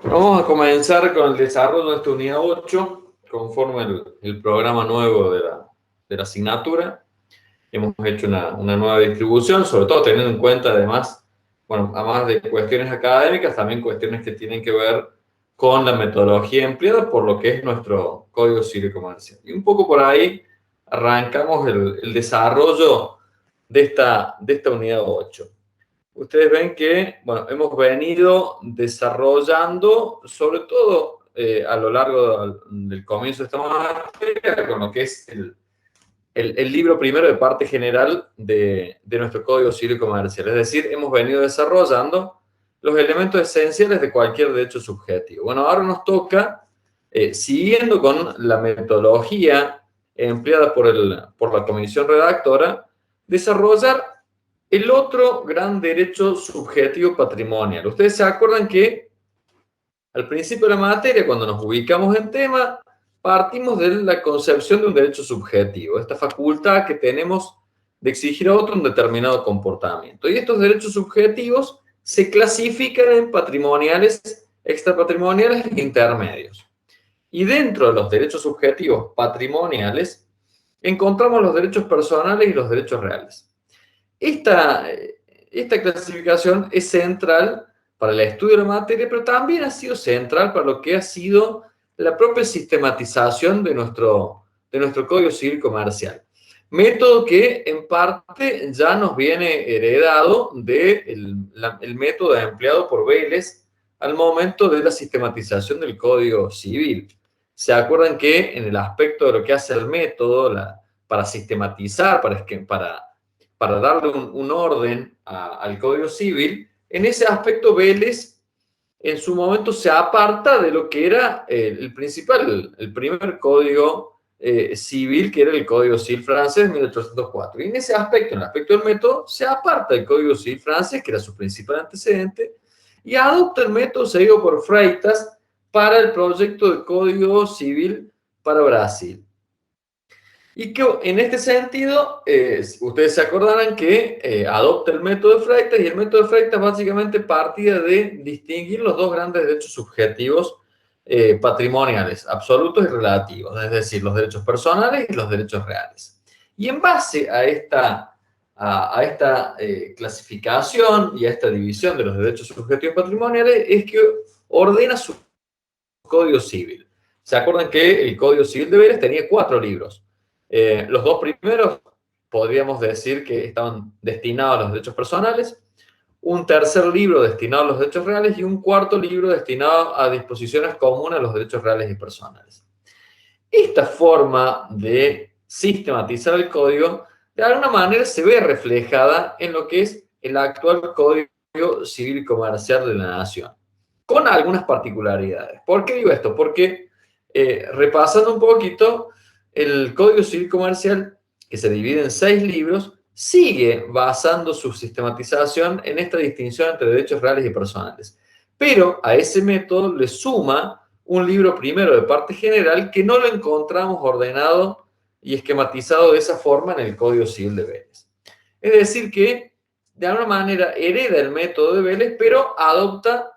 Vamos a comenzar con el desarrollo de esta unidad 8, conforme el programa nuevo de la asignatura. Hemos hecho una nueva distribución, sobre todo teniendo en cuenta además, bueno, además de cuestiones académicas, también cuestiones que tienen que ver con la metodología empleada por lo que es nuestro Código Civil y Comercial. Y un poco por ahí arrancamos el desarrollo de esta unidad 8. Ustedes ven que, bueno, hemos venido desarrollando, sobre todo a lo largo del comienzo de esta materia, con lo que es el libro primero de parte general de nuestro Código Civil y Comercial. Es decir, hemos venido desarrollando los elementos esenciales de cualquier derecho subjetivo. Bueno, ahora nos toca, siguiendo con la metodología empleada por la comisión redactora, desarrollar el otro gran derecho subjetivo patrimonial. Ustedes se acuerdan que al principio de la materia, cuando nos ubicamos en tema, partimos de la concepción de un derecho subjetivo, esta facultad que tenemos de exigir a otro un determinado comportamiento. Y estos derechos subjetivos se clasifican en patrimoniales, extrapatrimoniales e intermedios. Y dentro de los derechos subjetivos patrimoniales encontramos los derechos personales y los derechos reales. Esta clasificación es central para el estudio de la materia, pero también ha sido central para lo que ha sido la propia sistematización de nuestro Código Civil Comercial. Método que en parte ya nos viene heredado del método empleado por Vélez al momento de la sistematización del Código Civil. ¿Se acuerdan que en el aspecto de lo que hace el método para sistematizar, para darle un orden al Código Civil, en ese aspecto Vélez en su momento se aparta de lo que era el principal, el primer código civil, que era el Código Civil francés de 1804. Y en ese aspecto, en el aspecto del método, se aparta del Código Civil francés, que era su principal antecedente, y adopta el método seguido por Freitas para el proyecto de Código Civil para Brasil. Y que en este sentido, ustedes se acordarán que adopta el método de Freitas, y el método de Freitas básicamente partía de distinguir los dos grandes derechos subjetivos patrimoniales, absolutos y relativos, es decir, los derechos personales y los derechos reales. Y en base a esta clasificación y a esta división de los derechos subjetivos patrimoniales es que ordena su Código Civil. ¿Se acuerdan que el Código Civil de Vélez tenía 4 libros? Los dos primeros podríamos decir que estaban destinados a los derechos personales, un tercer libro destinado a los derechos reales y un cuarto libro destinado a disposiciones comunes a los derechos reales y personales. Esta forma de sistematizar el código de alguna manera se ve reflejada en lo que es el actual Código Civil y Comercial de la Nación, con algunas particularidades. ¿Por qué digo esto? Porque repasando un poquito, el Código Civil Comercial, que se divide en 6 libros, sigue basando su sistematización en esta distinción entre derechos reales y personales. Pero a ese método le suma un libro primero de parte general que no lo encontramos ordenado y esquematizado de esa forma en el Código Civil de Vélez. Es decir, que de alguna manera hereda el método de Vélez, pero adopta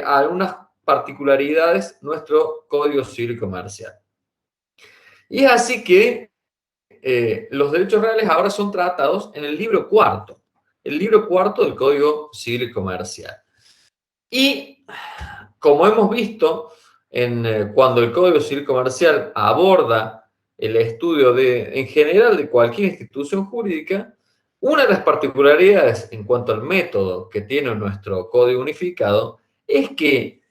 algunas particularidades nuestro Código Civil Comercial. Y es así que los derechos reales ahora son tratados en el libro cuarto del Código Civil y Comercial. Y como hemos visto, cuando el Código Civil Comercial aborda el estudio en general de cualquier institución jurídica, una de las particularidades en cuanto al método que tiene nuestro Código Unificado es que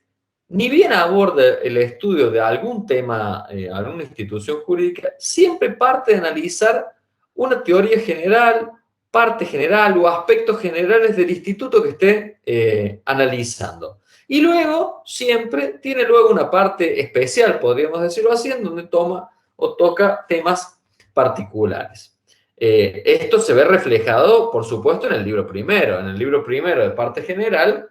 ni bien aborda el estudio de algún tema, alguna institución jurídica, siempre parte de analizar una teoría general, parte general o aspectos generales del instituto que esté analizando. Y luego, siempre tiene luego una parte especial, podríamos decirlo así, en donde toma o toca temas particulares. Esto se ve reflejado, por supuesto, en el libro primero. En el libro primero de parte general,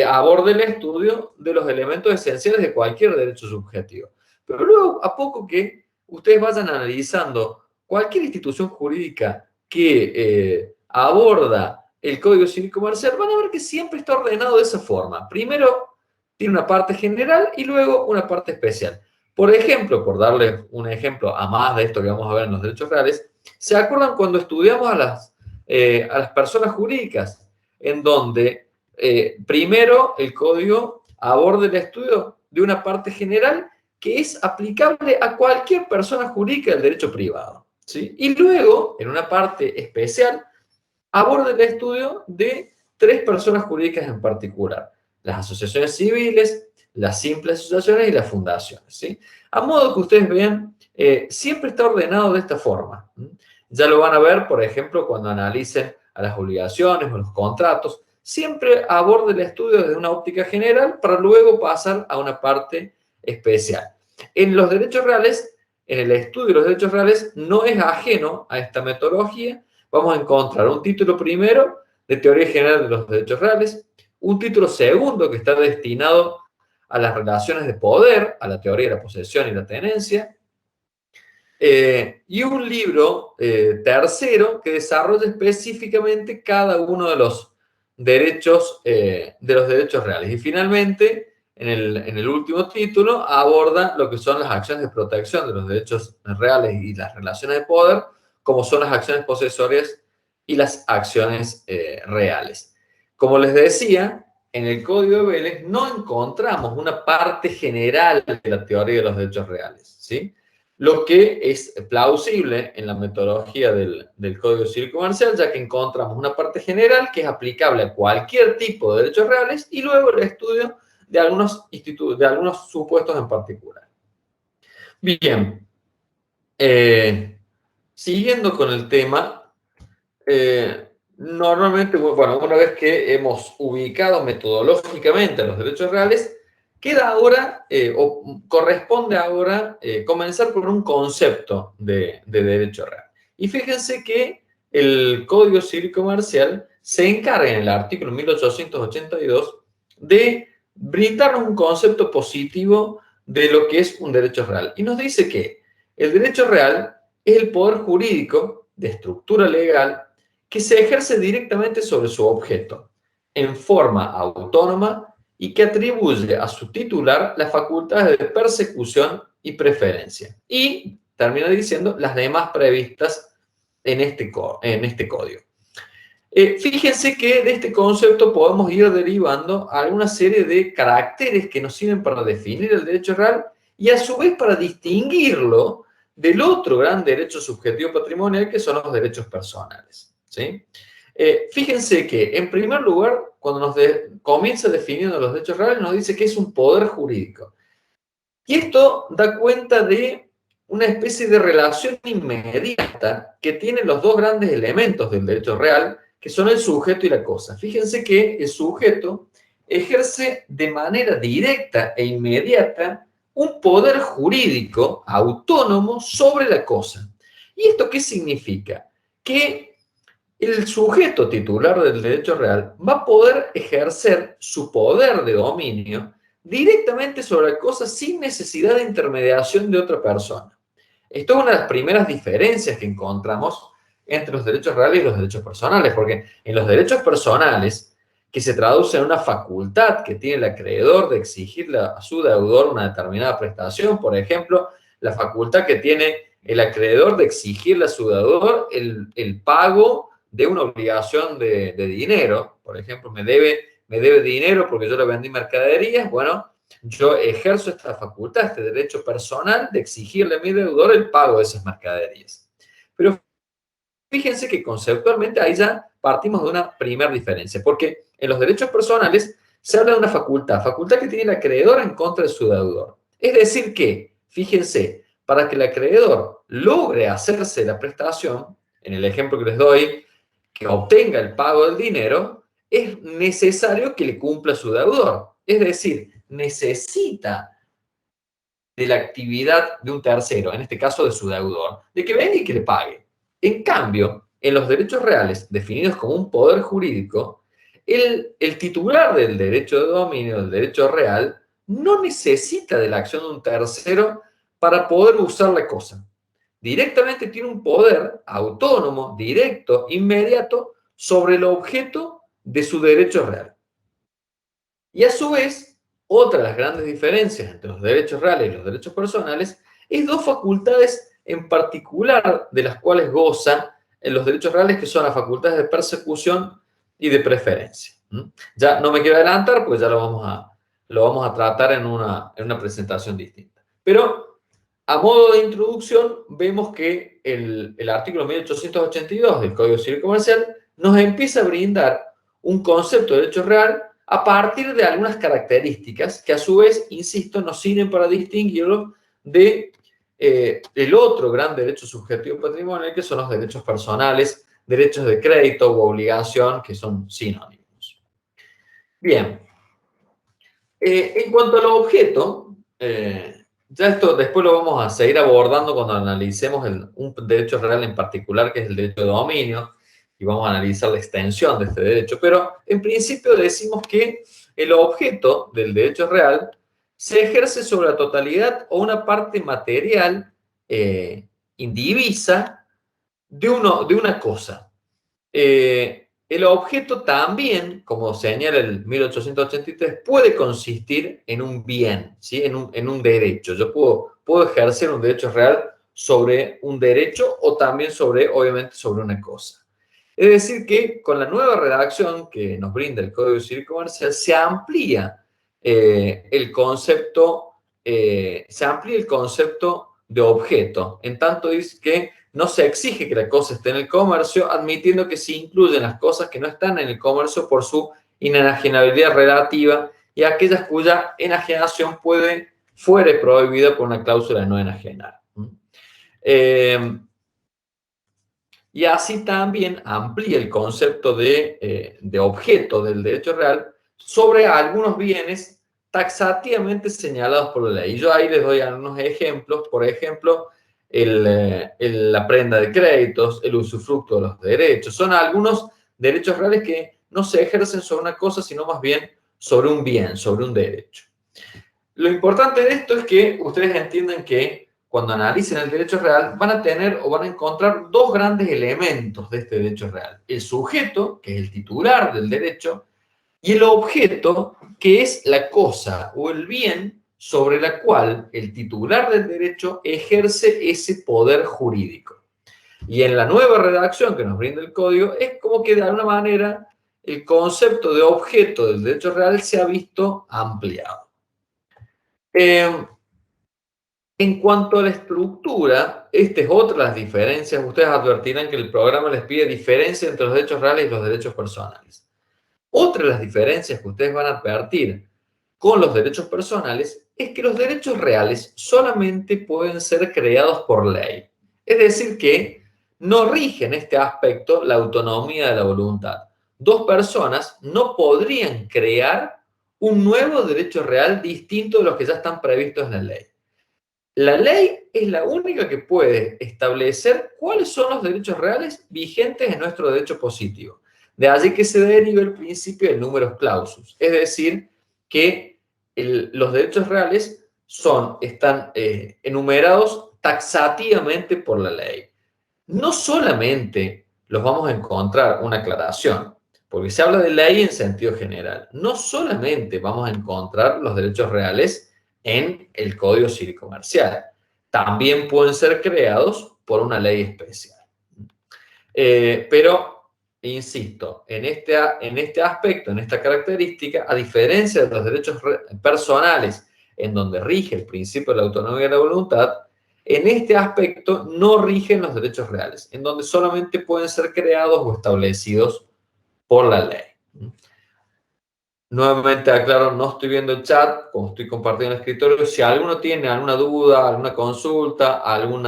aborda el estudio de los elementos esenciales de cualquier derecho subjetivo. Pero luego, a poco que ustedes vayan analizando cualquier institución jurídica que aborda el Código Civil Comercial, van a ver que siempre está ordenado de esa forma. Primero, tiene una parte general y luego una parte especial. Por ejemplo, por darle un ejemplo a más de esto que vamos a ver en los derechos reales, ¿se acuerdan cuando estudiamos a las personas jurídicas? En donde primero el código aborda el estudio de una parte general que es aplicable a cualquier persona jurídica del derecho privado, ¿sí? Y luego, en una parte especial, aborda el estudio de tres personas jurídicas en particular: las asociaciones civiles, las simples asociaciones y las fundaciones, ¿sí? A modo que ustedes vean, siempre está ordenado de esta forma. Ya lo van a ver, por ejemplo, cuando analicen a las obligaciones o los contratos. Siempre aborda el estudio desde una óptica general para luego pasar a una parte especial. En los derechos reales, en el estudio de los derechos reales, no es ajeno a esta metodología. Vamos a encontrar un título primero de Teoría General de los Derechos Reales, un título segundo que está destinado a las relaciones de poder, a la teoría de la posesión y la tenencia, y un libro tercero que desarrolla específicamente cada uno de los derechos reales. Y finalmente, en el último título, aborda lo que son las acciones de protección de los derechos reales y las relaciones de poder, como son las acciones posesorias y las acciones reales. Como les decía, en el Código de Vélez no encontramos una parte general de la teoría de los derechos reales, ¿sí? Lo que es plausible en la metodología del Código Civil Comercial, ya que encontramos una parte general que es aplicable a cualquier tipo de derechos reales y luego el estudio de algunos supuestos en particular. Bien, siguiendo con el tema, normalmente, bueno, una vez que hemos ubicado metodológicamente los derechos reales, queda ahora, o corresponde ahora, comenzar con un concepto de derecho real. Y fíjense que el Código Civil Comercial se encarga en el artículo 1882 de brindarnos un concepto positivo de lo que es un derecho real. Y nos dice que el derecho real es el poder jurídico de estructura legal que se ejerce directamente sobre su objeto, en forma autónoma y que atribuye a su titular las facultades de persecución y preferencia. Y termina diciendo las demás previstas en este código. Fíjense que de este concepto podemos ir derivando alguna serie de caracteres que nos sirven para definir el derecho real y a su vez para distinguirlo del otro gran derecho subjetivo patrimonial que son los derechos personales, ¿sí? Fíjense que, en primer lugar, cuando comienza definiendo los derechos reales, nos dice que es un poder jurídico. Y esto da cuenta de una especie de relación inmediata que tienen los dos grandes elementos del derecho real, que son el sujeto y la cosa. Fíjense que el sujeto ejerce de manera directa e inmediata un poder jurídico autónomo sobre la cosa. ¿Y esto qué significa? Que el sujeto titular del derecho real va a poder ejercer su poder de dominio directamente sobre la cosa sin necesidad de intermediación de otra persona. Esto es una de las primeras diferencias que encontramos entre los derechos reales y los derechos personales, porque en los derechos personales, que se traduce en una facultad que tiene el acreedor de exigirle a su deudor una determinada prestación, por ejemplo, la facultad que tiene el acreedor de exigirle a su deudor el pago de una obligación de dinero. Por ejemplo, me debe dinero porque yo le vendí mercaderías. Bueno, yo ejerzo esta facultad, este derecho personal de exigirle a mi deudor el pago de esas mercaderías. Pero fíjense que conceptualmente ahí ya partimos de una primera diferencia, porque en los derechos personales se habla de una facultad que tiene el acreedor en contra de su deudor. Es decir que, fíjense, para que el acreedor logre hacerse la prestación, en el ejemplo que les doy, que obtenga el pago del dinero, es necesario que le cumpla su deudor. Es decir, necesita de la actividad de un tercero, en este caso de su deudor, de que venga y que le pague. En cambio, en los derechos reales, definidos como un poder jurídico, el titular del derecho de dominio, del derecho real, no necesita de la acción de un tercero para poder usar la cosa. Directamente tiene un poder autónomo, directo, inmediato, sobre el objeto de su derecho real. Y a su vez, Otra de las grandes diferencias entre los derechos reales y los derechos personales es dos facultades en particular de las cuales gozan los derechos reales, que son las facultades de persecución y de preferencia. Ya no me quiero adelantar porque ya lo vamos a tratar en una presentación distinta. Pero a modo de introducción, vemos que el artículo 1882 del Código Civil Comercial nos empieza a brindar un concepto de derecho real a partir de algunas características que a su vez, insisto, nos sirven para distinguirlo de el otro gran derecho subjetivo patrimonial, que son los derechos personales, derechos de crédito u obligación, que son sinónimos. Bien, en cuanto al objeto, ya esto después lo vamos a seguir abordando cuando analicemos un derecho real en particular, que es el derecho de dominio, y vamos a analizar la extensión de este derecho. Pero en principio decimos que el objeto del derecho real se ejerce sobre la totalidad o una parte material indivisa de una cosa. El objeto también, como señala el 1883, puede consistir en un bien, ¿sí? en un derecho. Yo puedo ejercer un derecho real sobre un derecho o también obviamente, sobre una cosa. Es decir, que con la nueva redacción que nos brinda el Código Civil Comercial se amplía el concepto de objeto, en tanto dice que no se exige que la cosa esté en el comercio, admitiendo que se incluyen las cosas que no están en el comercio por su inenajenabilidad relativa y aquellas cuya enajenación fuere prohibida por una cláusula de no enajenar. Y así también amplía el concepto de objeto del derecho real sobre algunos bienes taxativamente señalados por la ley. Yo ahí les doy algunos ejemplos, por ejemplo, la prenda de créditos, el usufructo de los derechos. Son algunos derechos reales que no se ejercen sobre una cosa, sino más bien sobre un bien, sobre un derecho. Lo importante de esto es que ustedes entiendan que cuando analicen el derecho real van a tener o van a encontrar dos grandes elementos de este derecho real. El sujeto, que es el titular del derecho, y el objeto, que es la cosa o el bien sobre la cual el titular del derecho ejerce ese poder jurídico. Y en la nueva redacción que nos brinda el código, es como que de alguna manera el concepto de objeto del derecho real se ha visto ampliado. En cuanto a la estructura, esta es otra de las diferencias. Ustedes advertirán que el programa les pide diferencia entre los derechos reales y los derechos personales. Otra de las diferencias que ustedes van a advertir con los derechos personales es que los derechos reales solamente pueden ser creados por ley. Es decir, que no rige en este aspecto la autonomía de la voluntad. Dos personas no podrían crear un nuevo derecho real distinto de los que ya están previstos en la ley. La ley es la única que puede establecer cuáles son los derechos reales vigentes en nuestro derecho positivo. De allí que se deriva el principio del numerus clausus, es decir, que los derechos reales están enumerados taxativamente por la ley. No solamente los vamos a encontrar, una aclaración, porque se habla de ley en sentido general, no solamente vamos a encontrar los derechos reales en el Código Civil Comercial, también pueden ser creados por una ley especial. Pero, insisto, en este aspecto, en esta característica, a diferencia de los derechos personales, en donde rige el principio de la autonomía de la voluntad, en este aspecto no rigen los derechos reales, en donde solamente pueden ser creados o establecidos por la ley. Nuevamente aclaro, no estoy viendo el chat, como estoy compartiendo el escritorio. Si alguno tiene alguna duda, alguna consulta, algo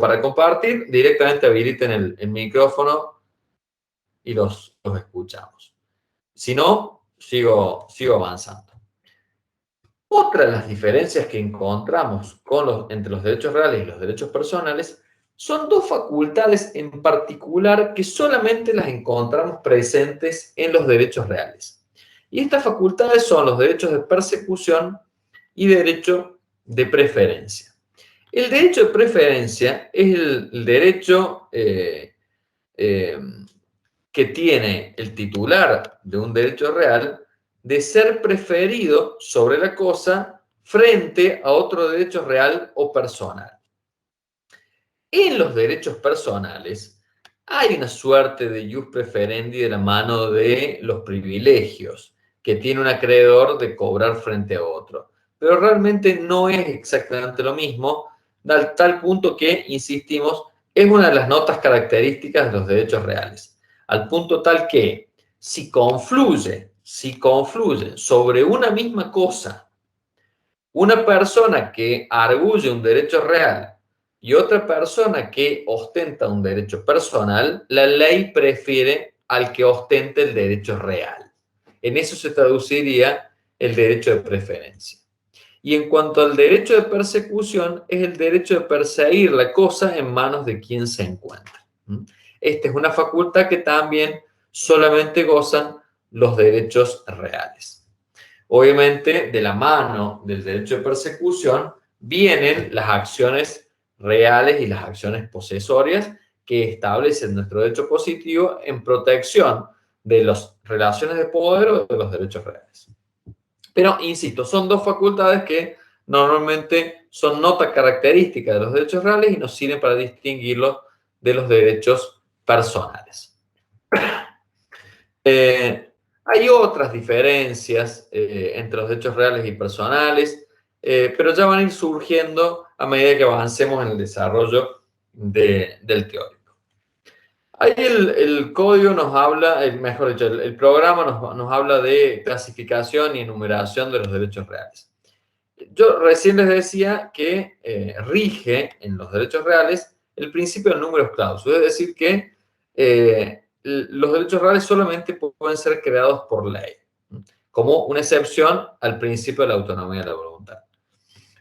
para compartir, directamente habiliten el micrófono y los escuchamos. Si no, sigo avanzando. Otra de las diferencias que encontramos entre los derechos reales y los derechos personales son dos facultades en particular que solamente las encontramos presentes en los derechos reales. Y estas facultades son los derechos de persecución y derecho de preferencia. El derecho de preferencia es el derecho que tiene el titular de un derecho real de ser preferido sobre la cosa frente a otro derecho real o personal. En los derechos personales hay una suerte de ius preferendi de la mano de los privilegios que tiene un acreedor de cobrar frente a otro. Pero realmente no es exactamente lo mismo, al tal punto que, insistimos, es una de las notas características de los derechos reales. Al punto tal que si confluye sobre una misma cosa una persona que arguye un derecho real y otra persona que ostenta un derecho personal, la ley prefiere al que ostente el derecho real. En eso se traduciría el derecho de preferencia. Y en cuanto al derecho de persecución, es el derecho de perseguir la cosa en manos de quien se encuentra. Esta es una facultad que también solamente gozan los derechos reales. Obviamente, de la mano del derecho de persecución vienen las acciones reales y las acciones posesorias que establecen nuestro derecho positivo en protección de las relaciones de poder o de los derechos reales. Pero, insisto, son dos facultades que normalmente son notas características de los derechos reales y nos sirven para distinguirlos de los derechos personales. Hay otras diferencias entre los derechos reales y personales, pero ya van a ir surgiendo a medida que avancemos en el desarrollo del teórico. Ahí el código nos habla, mejor dicho, el programa nos habla de clasificación y enumeración de los derechos reales. Yo recién les decía que rige en los derechos reales el principio del numerus clausus, es decir, que los derechos reales solamente pueden ser creados por ley, como una excepción al principio de la autonomía de la voluntad.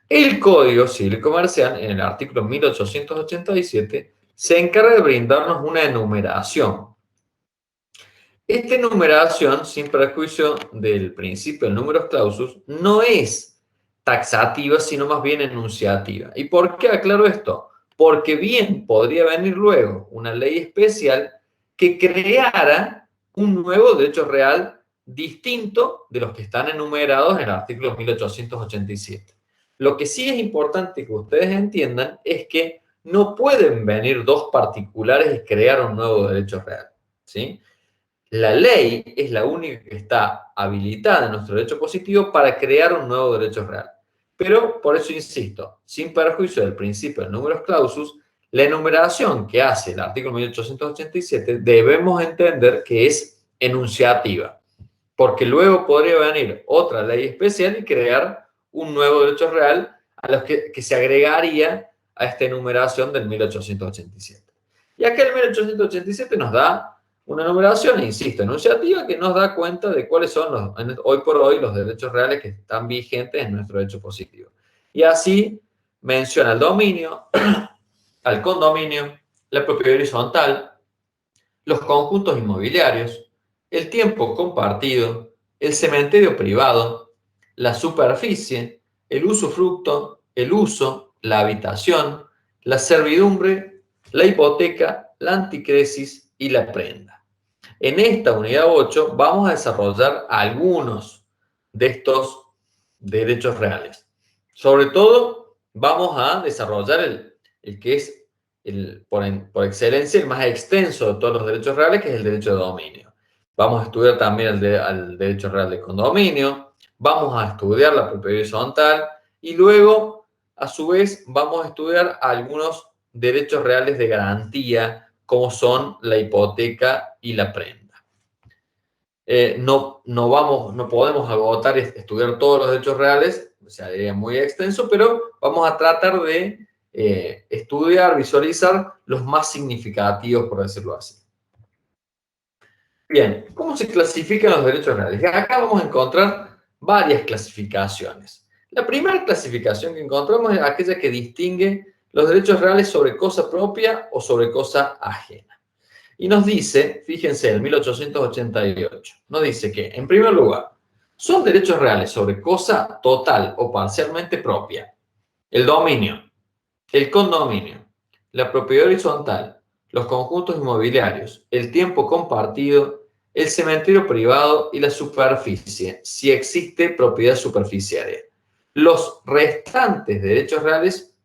El Código Civil y Comercial, en el artículo 1887, se encarga de brindarnos una enumeración. Esta enumeración, sin perjuicio del principio del numerus clausus, no es taxativa, sino más bien enunciativa. ¿Y por qué aclaro esto? Porque bien podría venir luego una ley especial que creara un nuevo derecho real distinto de los que están enumerados en el artículo 1887. Lo que sí es importante que ustedes entiendan es que no pueden venir dos particulares y crear un nuevo derecho real, ¿sí? La ley es la única que está habilitada en nuestro derecho positivo para crear un nuevo derecho real. Pero, por eso insisto, sin perjuicio del principio del numerus clausus, la enumeración que hace el artículo 1887 debemos entender que es enunciativa, porque luego podría venir otra ley especial y crear un nuevo derecho real a los que se agregaría a esta enumeración del 1887. Y acá el 1887 nos da una enumeración, insisto, enunciativa, que nos da cuenta de cuáles son hoy por hoy los derechos reales que están vigentes en nuestro derecho positivo. Y así menciona el dominio, al condominio, la propiedad horizontal, los conjuntos inmobiliarios, el tiempo compartido, el cementerio privado, la superficie, el usufructo, el uso, la habitación, la servidumbre, la hipoteca, la anticresis y la prenda. En esta unidad 8 vamos a desarrollar algunos de estos derechos reales. Sobre todo, vamos a desarrollar el que es por excelencia el más extenso de todos los derechos reales, que es el derecho de dominio. Vamos a estudiar también al derecho real de condominio, vamos a estudiar la propiedad horizontal y luego, a su vez, vamos a estudiar algunos derechos reales de garantía, como son la hipoteca y la prenda. No podemos agotar estudiar todos los derechos reales, o sea, sería muy extenso, pero vamos a tratar de estudiar, visualizar los más significativos, por decirlo así. Bien, ¿cómo se clasifican los derechos reales? Acá vamos a encontrar varias clasificaciones. La primera clasificación que encontramos es aquella que distingue los derechos reales sobre cosa propia o sobre cosa ajena. Y nos dice, fíjense, en 1888, nos dice que, en primer lugar, son derechos reales sobre cosa total o parcialmente propia, el dominio, el condominio, la propiedad horizontal, los conjuntos inmobiliarios, el tiempo compartido, el cementerio privado y la superficie, si existe propiedad superficiaria. Los restantes derechos reales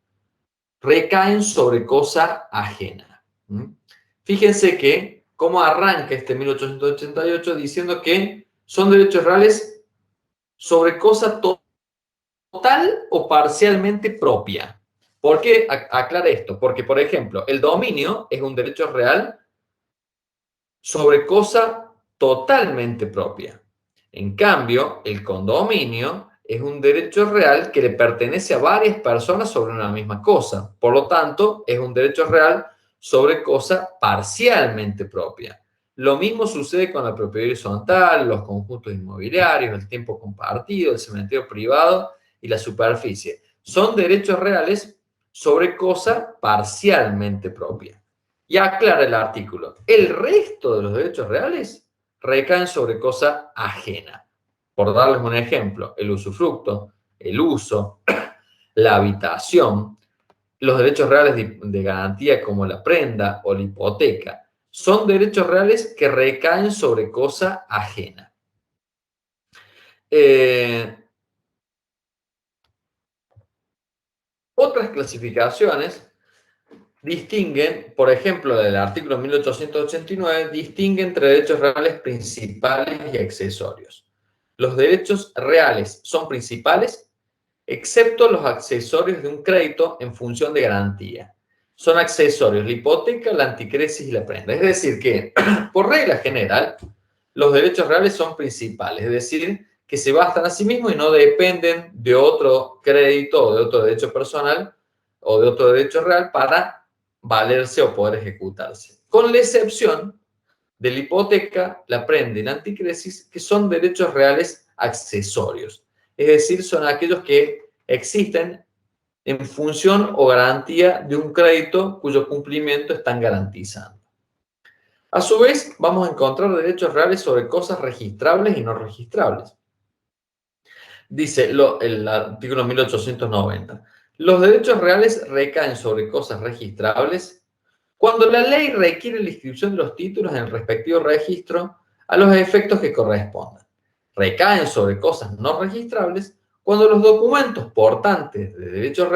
recaen sobre cosa ajena. Fíjense que cómo arranca este 1888 diciendo que son derechos reales sobre cosa total o parcialmente propia. ¿Por qué aclara esto? Porque, por ejemplo, el dominio es un derecho real sobre cosa totalmente propia. En cambio, el condominio es un derecho real que le pertenece a varias personas sobre una misma cosa. Por lo tanto, es un derecho real sobre cosa parcialmente propia. Lo mismo sucede con la propiedad horizontal, los conjuntos inmobiliarios, el tiempo compartido, el cementerio privado y la superficie. Son derechos reales sobre cosa parcialmente propia. Y aclara el artículo, el resto de los derechos reales recaen sobre cosa ajena. Por darles un ejemplo, el usufructo, el uso, la habitación, los derechos reales de garantía como la prenda o la hipoteca, son derechos reales que recaen sobre cosa ajena. Otras clasificaciones distinguen, por ejemplo, del artículo 1889, distingue entre derechos reales principales y accesorios. Los derechos reales son principales, excepto los accesorios de un crédito en función de garantía. Son accesorios la hipoteca, la anticresis y la prenda. Es decir, que, por regla general, los derechos reales son principales, es decir, que se bastan a sí mismos y no dependen de otro crédito o de otro derecho personal o de otro derecho real para valerse o poder ejecutarse. Con la excepción de la hipoteca, la prenda y la anticresis, que son derechos reales accesorios. Es decir, son aquellos que existen en función o garantía de un crédito cuyo cumplimiento están garantizando. A su vez, vamos a encontrar derechos reales sobre cosas registrables y no registrables. Dice el artículo 1890. Los derechos reales recaen sobre cosas registrables cuando la ley requiere la inscripción de los títulos en el respectivo registro a los efectos que correspondan. Recaen sobre cosas no registrables cuando los documentos portantes de derechos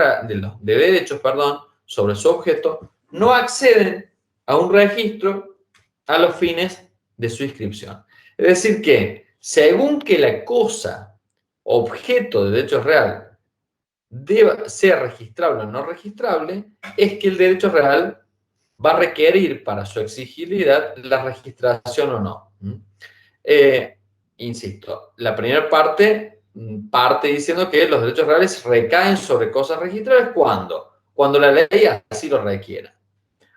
sobre su objeto no acceden a un registro a los fines de su inscripción. Es decir que, según que la cosa objeto de derecho real deba ser registrable o no registrable, es que el derecho real va a requerir para su exigibilidad la registración o no. Insisto, la primera parte diciendo que los derechos reales recaen sobre cosas registrables cuando la ley así lo requiera.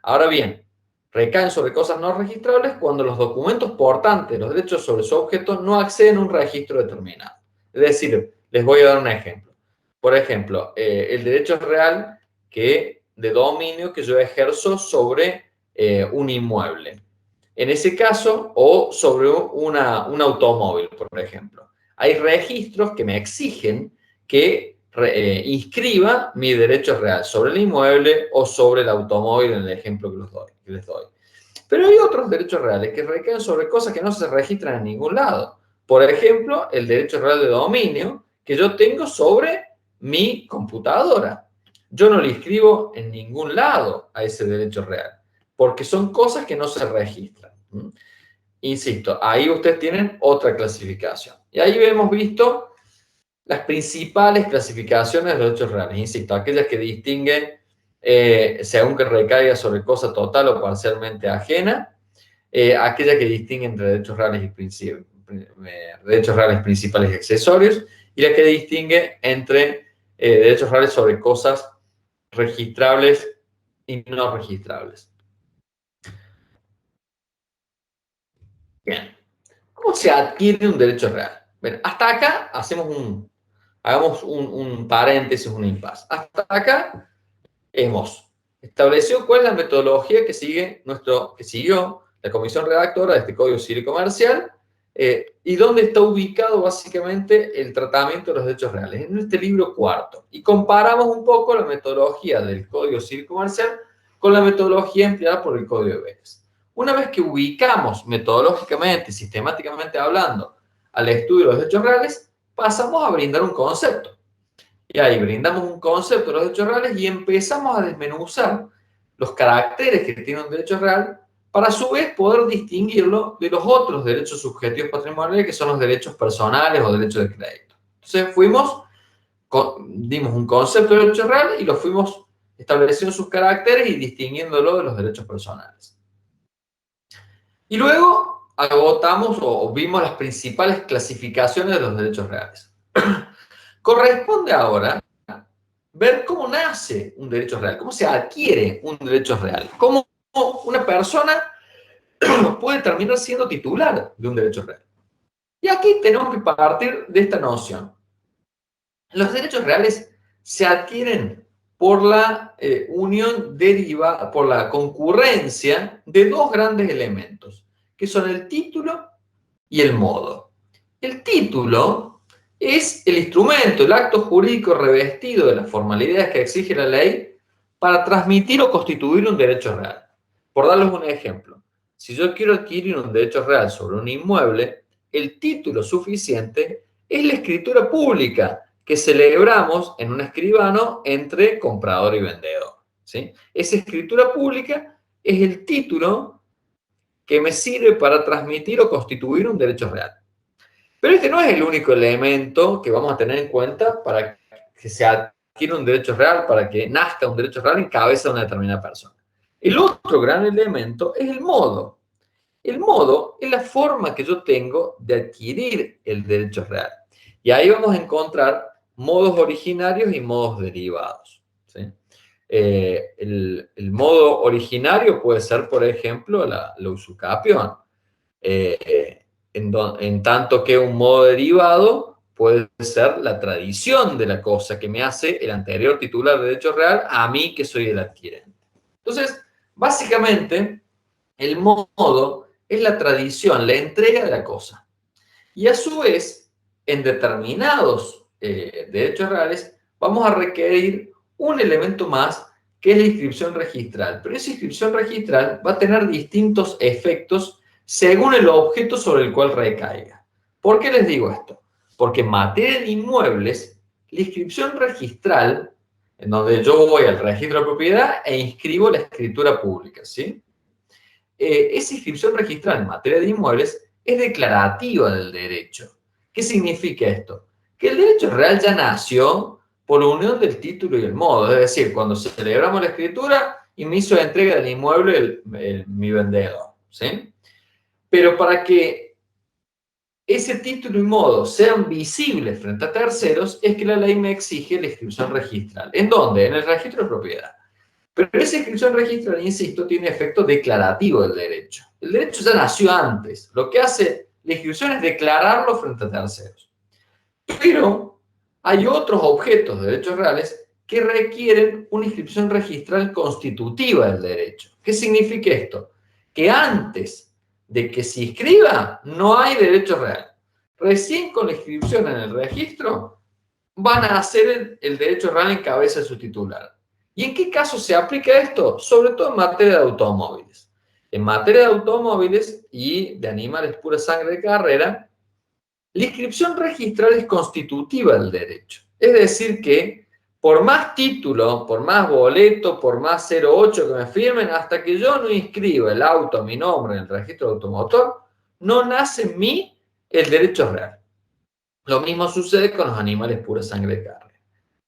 Ahora bien, recaen sobre cosas no registrables cuando los documentos portantes de los derechos sobre su objeto no acceden a un registro determinado. Es decir, les voy a dar un ejemplo. Por ejemplo, el derecho real de dominio que yo ejerzo sobre un inmueble. En ese caso, o sobre un automóvil, por ejemplo. Hay registros que me exigen que inscriba mi derecho real sobre el inmueble o sobre el automóvil en el ejemplo que les doy. Pero hay otros derechos reales que recaen sobre cosas que no se registran en ningún lado. Por ejemplo, el derecho real de dominio que yo tengo sobre mi computadora. Yo no le inscribo en ningún lado a ese derecho real, porque son cosas que no se registran. Insisto, ahí ustedes tienen otra clasificación. Y ahí hemos visto las principales clasificaciones de los derechos reales. Insisto, aquellas que distinguen según que recaiga sobre cosa total o parcialmente ajena, aquellas que distinguen entre derechos reales principales y accesorios, y las que distinguen entre derechos reales sobre cosas registrables y no registrables. Bien, ¿cómo se adquiere un derecho real? Bueno, hasta acá hagamos un paréntesis, un impasse. Hasta acá hemos establecido cuál es la metodología que siguió la comisión redactora de este Código Civil y Comercial y dónde está ubicado básicamente el tratamiento de los derechos reales, en este libro cuarto. Y comparamos un poco la metodología del Código Civil y Comercial con la metodología empleada por el Código de Beques. Una vez que ubicamos metodológicamente y sistemáticamente hablando al estudio de los hechos reales, pasamos a brindar un concepto. Y ahí brindamos un concepto de los hechos reales y empezamos a desmenuzar los caracteres que tiene un derecho real para a su vez poder distinguirlo de los otros derechos subjetivos patrimoniales que son los derechos personales o derechos de crédito. Entonces dimos un concepto de derecho real y lo fuimos estableciendo sus caracteres y distinguiéndolo de los derechos personales. Y luego agotamos o vimos las principales clasificaciones de los derechos reales. Corresponde ahora ver cómo nace un derecho real, cómo se adquiere un derecho real, cómo una persona puede terminar siendo titular de un derecho real. Y aquí tenemos que partir de esta noción. Los derechos reales se adquieren por la unión derivada, por la concurrencia de dos grandes elementos, que son el título y el modo. El título es el instrumento, el acto jurídico revestido de las formalidades que exige la ley para transmitir o constituir un derecho real. Por darles un ejemplo, si yo quiero adquirir un derecho real sobre un inmueble, el título suficiente es la escritura pública que celebramos en un escribano entre comprador y vendedor, ¿sí? Esa escritura pública es el título que me sirve para transmitir o constituir un derecho real. Pero este no es el único elemento que vamos a tener en cuenta para que se adquiera un derecho real, para que nazca un derecho real en cabeza de una determinada persona. El otro gran elemento es el modo. El modo es la forma que yo tengo de adquirir el derecho real. Y ahí vamos a encontrar modos originarios y modos derivados, ¿sí? El modo originario puede ser, por ejemplo, la usucapión. En tanto que un modo derivado puede ser la tradición de la cosa que me hace el anterior titular de derecho real a mí que soy el adquirente. Entonces, básicamente, el modo es la tradición, la entrega de la cosa. Y a su vez, en determinados derechos reales, vamos a requerir un elemento más que es la inscripción registral. Pero esa inscripción registral va a tener distintos efectos según el objeto sobre el cual recaiga. ¿Por qué les digo esto? Porque en materia de inmuebles, la inscripción registral, en donde yo voy al registro de propiedad e inscribo la escritura pública, ¿sí? Esa inscripción registral en materia de inmuebles es declarativa del derecho. ¿Qué significa esto? Que el derecho real ya nació por unión del título y el modo. Es decir, cuando celebramos la escritura y me hizo la entrega del inmueble mi vendedor, ¿sí? Pero para que ese título y modo sean visibles frente a terceros, es que la ley me exige la inscripción registral. ¿En dónde? En el registro de propiedad. Pero esa inscripción registral, insisto, tiene efecto declarativo del derecho. El derecho ya nació antes. Lo que hace la inscripción es declararlo frente a terceros. Pero hay otros objetos de derechos reales que requieren una inscripción registral constitutiva del derecho. ¿Qué significa esto? Que antes de que se inscriba, no hay derecho real. Recién con la inscripción en el registro, van a hacer el derecho real en cabeza de su titular. ¿Y en qué caso se aplica esto? Sobre todo en materia de automóviles. En materia de automóviles y de animales pura sangre de carrera, la inscripción registral es constitutiva del derecho. Es decir que por más título, por más boleto, por más 08 que me firmen, hasta que yo no inscriba el auto a mi nombre en el registro de automotor, no nace en mí el derecho real. Lo mismo sucede con los animales pura sangre de carne.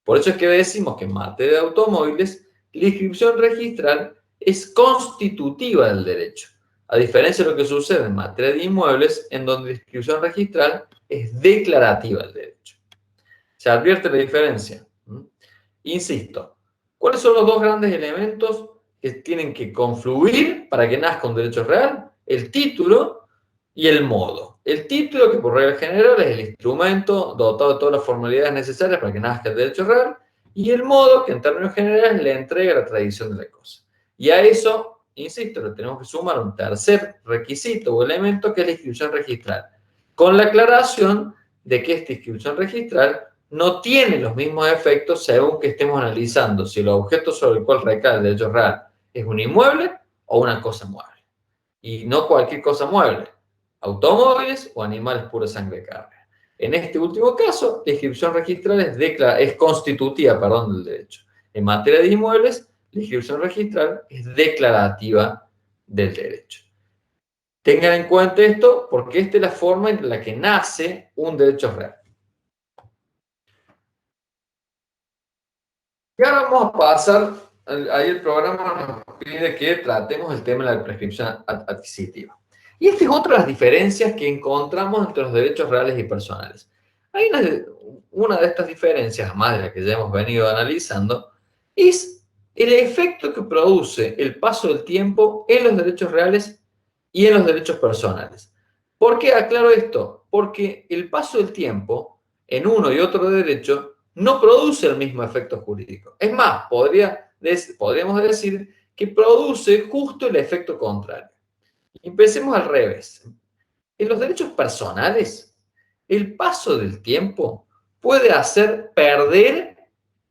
Por eso es que decimos que en materia de automóviles, la inscripción registral es constitutiva del derecho, a diferencia de lo que sucede en materia de inmuebles, en donde la inscripción registral es declarativa del derecho. ¿Se advierte la diferencia? Insisto, ¿cuáles son los dos grandes elementos que tienen que confluir para que nazca un derecho real? El título y el modo. El título, que por regla general es el instrumento dotado de todas las formalidades necesarias para que nazca el derecho real, y el modo, que en términos generales le entrega la tradición de la cosa. Y a eso, insisto, le tenemos que sumar un tercer requisito o elemento que es la inscripción registral, con la aclaración de que esta inscripción registral no tiene los mismos efectos según que estemos analizando si el objeto sobre el cual recae el derecho real es un inmueble o una cosa mueble. y no cualquier cosa mueble, automóviles o animales pura sangre de carne. En este último caso, la inscripción registral es constitutiva, perdón, del derecho. En materia de inmuebles, la inscripción registral es declarativa del derecho. Tengan en cuenta esto porque esta es la forma en la que nace un derecho real. Y ahora vamos a pasar, ahí el programa nos pide que tratemos el tema de la prescripción adquisitiva. Y esta es otra de las diferencias que encontramos entre los derechos reales y personales. Hay una de estas diferencias, además de la que ya hemos venido analizando, es el efecto que produce el paso del tiempo en los derechos reales y en los derechos personales. ¿Por qué aclaro esto? Porque el paso del tiempo en uno y otro derecho no produce el mismo efecto jurídico. Es más, podríamos decir que produce justo el efecto contrario. Empecemos al revés. En los derechos personales, el paso del tiempo puede hacer perder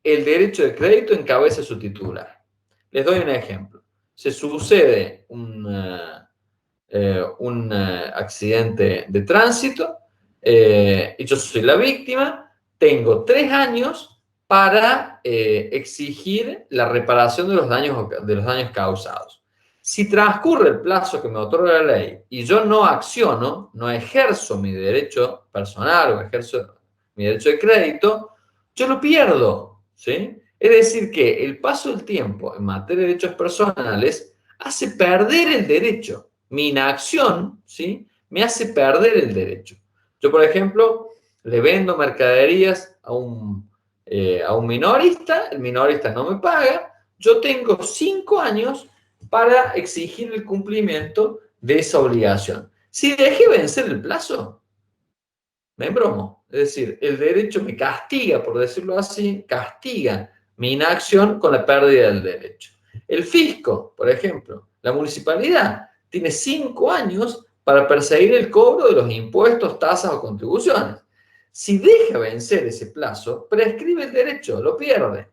el derecho de crédito en cabeza de su titular. Les doy un ejemplo. Se sucede un accidente de tránsito y yo soy la víctima, tengo 3 años para exigir la reparación de los daños causados. Si transcurre el plazo que me otorga la ley y yo no acciono, no ejerzo mi derecho personal o ejerzo mi derecho de crédito, yo lo pierdo, ¿sí? Es decir, que el paso del tiempo en materia de derechos personales hace perder el derecho. Mi inacción, ¿sí?, me hace perder el derecho. Yo, por ejemplo, le vendo mercaderías a un minorista, el minorista no me paga, yo tengo 5 años para exigir el cumplimiento de esa obligación. Si dejé vencer el plazo, me embromo. Es decir, el derecho me castiga, por decirlo así, castiga mi inacción con la pérdida del derecho. El fisco, por ejemplo, la municipalidad, tiene 5 años para perseguir el cobro de los impuestos, tasas o contribuciones. Si deja vencer ese plazo, prescribe el derecho, lo pierde.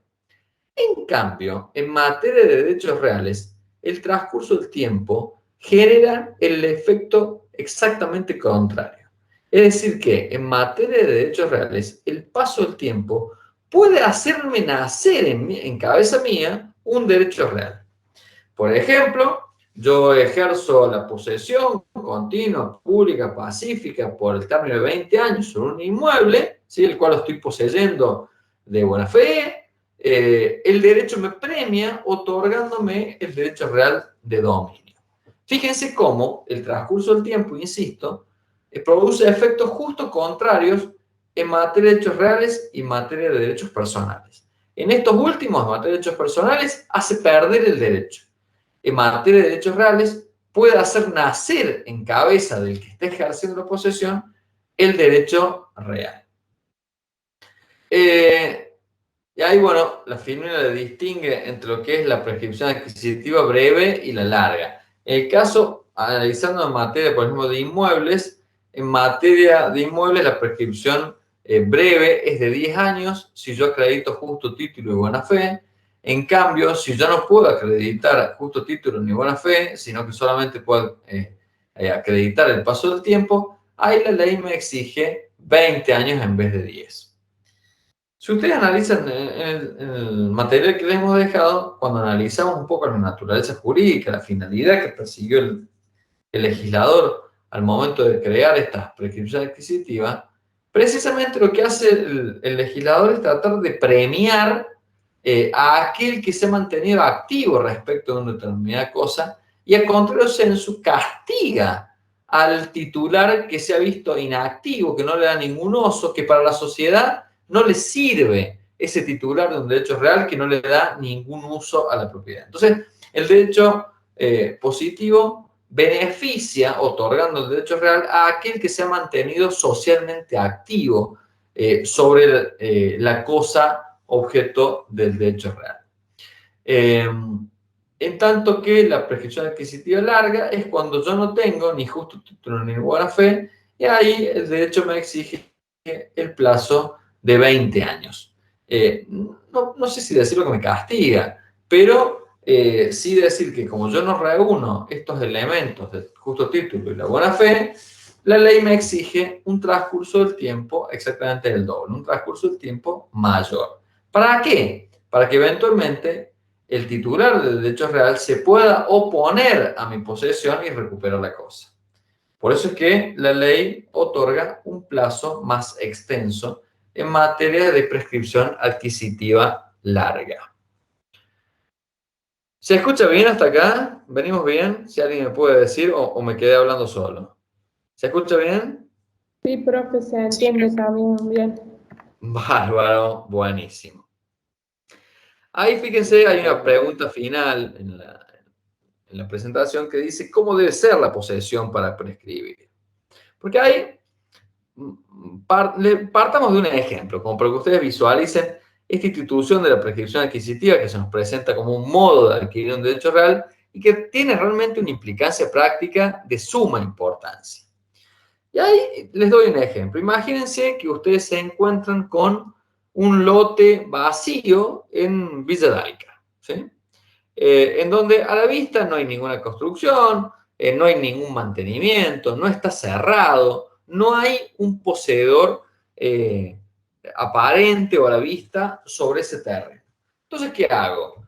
En cambio, en materia de derechos reales, el transcurso del tiempo genera el efecto exactamente contrario. Es decir, que en materia de derechos reales, el paso del tiempo puede hacerme nacer en cabeza mía un derecho real. Por ejemplo, yo ejerzo la posesión continua, pública, pacífica, por el término de 20 años sobre un inmueble, ¿sí?, el cual estoy poseyendo de buena fe. El derecho me premia otorgándome el derecho real de dominio. Fíjense cómo el transcurso del tiempo, insisto, produce efectos justo contrarios en materia de derechos reales y en materia de derechos personales. En estos últimos, en materia de derechos personales, hace perder el derecho. En materia de derechos reales, puede hacer nacer en cabeza del que esté ejerciendo la posesión el derecho real. Y ahí, bueno, la fórmula distingue entre lo que es la prescripción adquisitiva breve y la larga. En el caso, analizando en materia, por ejemplo, de inmuebles, en materia de inmuebles la prescripción breve es de 10 años si yo acredito justo título y buena fe. En cambio, si yo no puedo acreditar justo título ni buena fe, sino que solamente puedo acreditar el paso del tiempo, ahí la ley me exige 20 años en vez de 10. Si ustedes analizan el material que les hemos dejado, cuando analizamos un poco la naturaleza jurídica, la finalidad que persiguió el legislador al momento de crear estas prescripciones adquisitivas, precisamente lo que hace el legislador es tratar de premiar a aquel que se ha mantenido activo respecto de una determinada cosa y a contrario censo castiga al titular que se ha visto inactivo, que no le da ningún uso, que para la sociedad no le sirve ese titular de un derecho real, que no le da ningún uso a la propiedad. Entonces, el derecho positivo beneficia, otorgando el derecho real, a aquel que se ha mantenido socialmente activo sobre la cosa objeto del derecho real. En tanto que la prescripción adquisitiva larga es cuando yo no tengo ni justo título ni buena fe, y ahí el derecho me exige el plazo de 20 años. No sé si decirlo que me castiga, pero sí decir que como yo no reúno estos elementos del justo título y la buena fe, la ley me exige un transcurso del tiempo exactamente el doble, un transcurso del tiempo mayor. ¿Para qué? Para que eventualmente el titular del derecho real se pueda oponer a mi posesión y recuperar la cosa. Por eso es que la ley otorga un plazo más extenso en materia de prescripción adquisitiva larga. ¿Se escucha bien hasta acá? ¿Venimos bien? Si alguien me puede decir o me quedé hablando solo. ¿Se escucha bien? Sí, profe, se entiende también bien. Bárbaro, buenísimo. Ahí fíjense, hay una pregunta final en la presentación que dice, ¿cómo debe ser la posesión para prescribir? Porque hay, partamos de un ejemplo, como para que ustedes visualicen esta institución de la prescripción adquisitiva que se nos presenta como un modo de adquirir un derecho real y que tiene realmente una implicancia práctica de suma importancia. Y ahí les doy un ejemplo. Imagínense que ustedes se encuentran con un lote vacío en Villa Larica, ¿sí? En donde a la vista no hay ninguna construcción, no hay ningún mantenimiento, no está cerrado, no hay un poseedor aparente o a la vista sobre ese terreno. Entonces, ¿qué hago?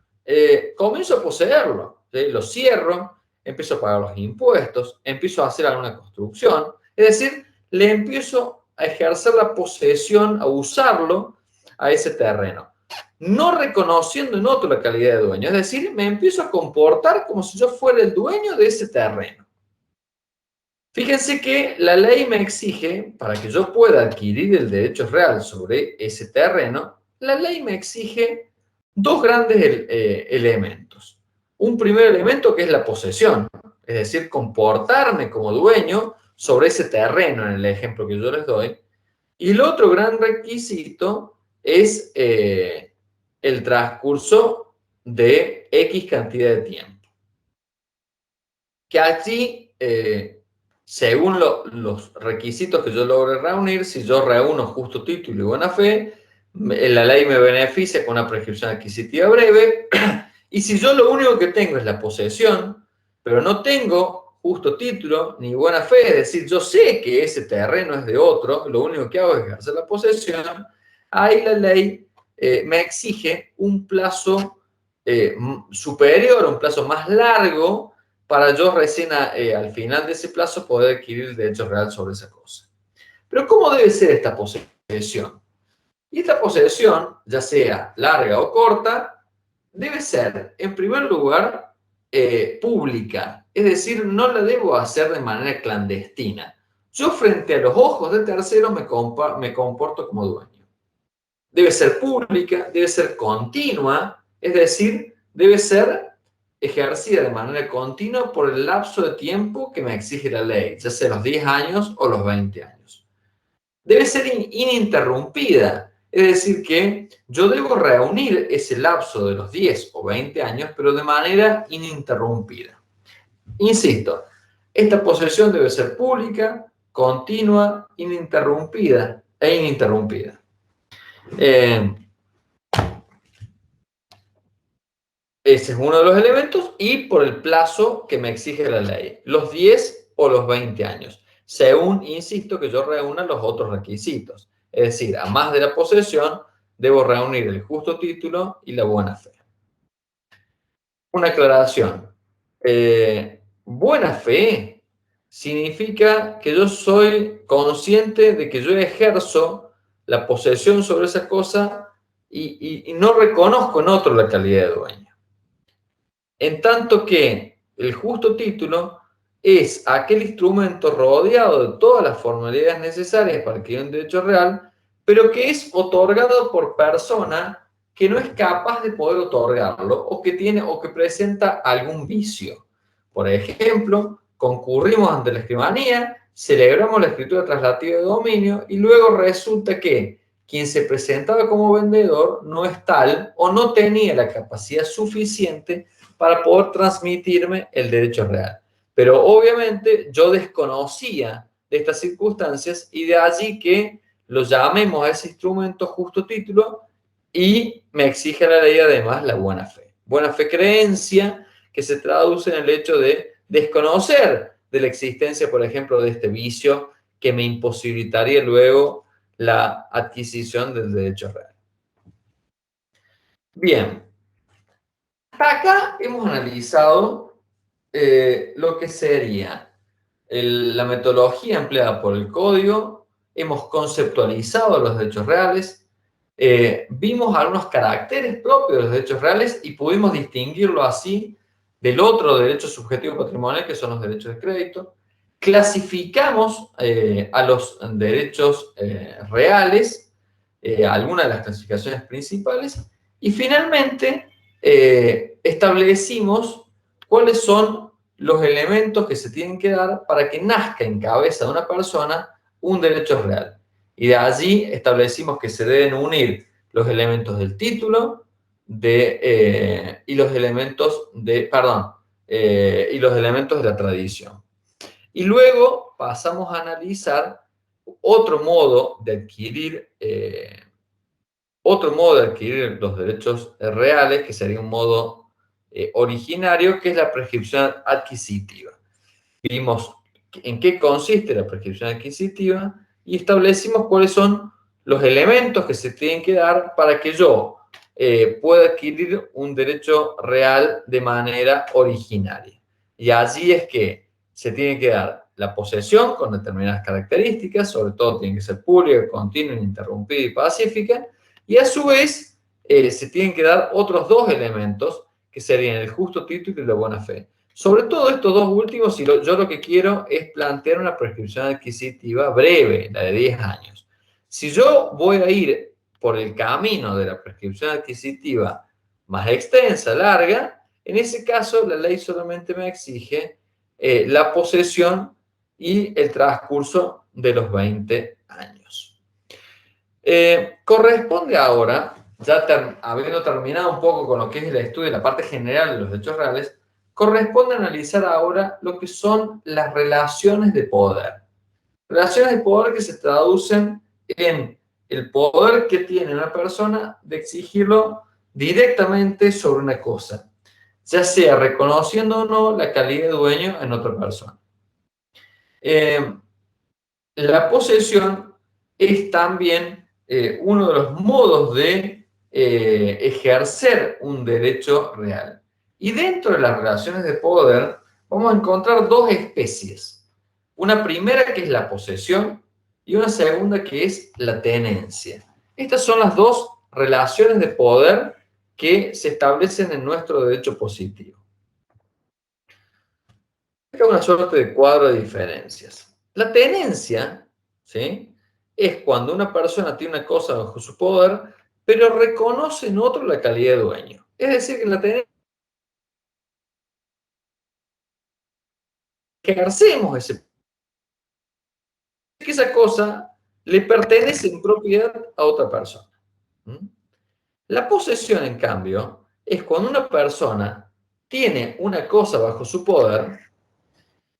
Comienzo a poseerlo, ¿sí? Lo cierro, empiezo a pagar los impuestos, empiezo a hacer alguna construcción, es decir, le empiezo a ejercer la posesión, a usarlo a ese terreno no reconociendo en otro la calidad de dueño. Es decir, me empiezo a comportar como si yo fuera el dueño de ese terreno. Fíjense que la ley me exige, para que yo pueda adquirir el derecho real sobre ese terreno, la ley me exige dos grandes elementos. Un primer elemento que es la posesión, es decir, comportarme como dueño sobre ese terreno en el ejemplo que yo les doy. Y el otro gran requisito es el transcurso de X cantidad de tiempo. Que allí, según los requisitos que yo logre reunir, si yo reúno justo título y buena fe, la ley me beneficia con una prescripción adquisitiva breve. Y si yo lo único que tengo es la posesión, pero no tengo justo título ni buena fe, es decir, yo sé que ese terreno es de otro, lo único que hago es ejercer la posesión, ahí la ley me exige un plazo superior, un plazo más largo, para yo recién al final de ese plazo poder adquirir el derecho real sobre esa cosa. Pero ¿cómo debe ser esta posesión? Y esta posesión, ya sea larga o corta, debe ser, en primer lugar, pública. Es decir, no la debo hacer de manera clandestina. Yo frente a los ojos de terceros me comporto como dueño. Debe ser pública, debe ser continua, es decir, debe ser ejercida de manera continua por el lapso de tiempo que me exige la ley, ya sea los 10 años o los 20 años. Debe ser ininterrumpida, es decir, que yo debo reunir ese lapso de los 10 o 20 años, pero de manera ininterrumpida. Insisto, esta posesión debe ser pública, continua, ininterrumpida e ininterrumpida. Ese es uno de los elementos y por el plazo que me exige la ley, los 10 o los 20 años, según, insisto, que yo reúna los otros requisitos. Es decir, a más de la posesión, debo reunir el justo título y la buena fe. Una aclaración. Buena fe significa que yo soy consciente de que yo ejerzo la posesión sobre esa cosa y no reconozco en otro la calidad de dueño. En tanto que el justo título es aquel instrumento rodeado de todas las formalidades necesarias para adquirir un derecho real, pero que es otorgado por persona que no es capaz de poder otorgarlo o que tiene o que presenta algún vicio. Por ejemplo, concurrimos ante la escribanía, celebramos la escritura traslativa de dominio y luego resulta que quien se presentaba como vendedor no es tal o no tenía la capacidad suficiente para poder transmitirme el derecho real. Pero obviamente yo desconocía de estas circunstancias y de allí que lo llamemos a ese instrumento justo título y me exige la ley además la buena fe. buena fe creencia, que se traduce en el hecho de desconocer de la existencia, por ejemplo, de este vicio que me imposibilitaría luego la adquisición del derecho real. Bien, hasta acá hemos analizado lo que sería la metodología empleada por el código, hemos conceptualizado los derechos reales, vimos algunos caracteres propios de los derechos reales y pudimos distinguirlo así del otro derecho subjetivo patrimonial, que son los derechos de crédito. Clasificamos a los derechos reales, algunas de las clasificaciones principales, y finalmente establecimos cuáles son los elementos que se tienen que dar para que nazca en cabeza de una persona un derecho real. Y de allí establecimos que se deben unir los elementos del título y los elementos de la tradición. Y luego pasamos a analizar otro modo de adquirir los derechos reales, que sería un modo originario, que es la prescripción adquisitiva. Vimos en qué consiste la prescripción adquisitiva y establecimos cuáles son los elementos que se tienen que dar para que yo pueda adquirir un derecho real de manera originaria. Y allí es que se tiene que dar la posesión con determinadas características, sobre todo tiene que ser pública, continua, ininterrumpida y pacífica, y a su vez se tienen que dar otros dos elementos que serían el justo título y la buena fe. Sobre todo estos dos últimos, yo lo que quiero es plantear una prescripción adquisitiva breve, la de 10 años. Si yo voy a ir por el camino de la prescripción adquisitiva más extensa, larga, en ese caso la ley solamente me exige la posesión y el transcurso de los 20 años. Corresponde ahora, ya habiendo terminado un poco con lo que es el estudio, la parte general de los derechos reales, corresponde analizar ahora lo que son las relaciones de poder. Relaciones de poder que se traducen en el poder que tiene una persona de exigirlo directamente sobre una cosa, ya sea reconociendo o no la calidad de dueño en otra persona. La posesión es también uno de los modos de ejercer un derecho real. Y dentro de las relaciones de poder vamos a encontrar dos especies. Una primera que es la posesión y una segunda que es la tenencia. Estas son las dos relaciones de poder que se establecen en nuestro derecho positivo. Acá una suerte de cuadro de diferencias. La tenencia, ¿sí?, es cuando una persona tiene una cosa bajo su poder, pero reconoce en otro la calidad de dueño. Es decir, que la tenencia ejercemos que esa cosa le pertenece en propiedad a otra persona. La posesión, en cambio, es cuando una persona tiene una cosa bajo su poder,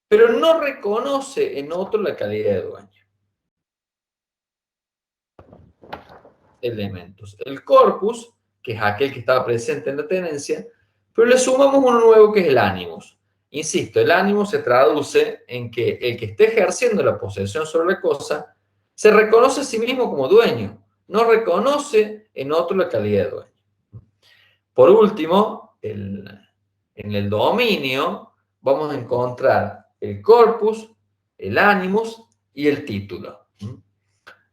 pero no reconoce en otro la calidad de dueño. Elementos. El corpus, que es aquel que estaba presente en la tenencia, pero le sumamos uno nuevo que es el animus. Insisto, el animus se traduce en que el que esté ejerciendo la posesión sobre la cosa se reconoce a sí mismo como dueño, no reconoce en otro la calidad de dueño. Por último, en el dominio vamos a encontrar el corpus, el animus y el título.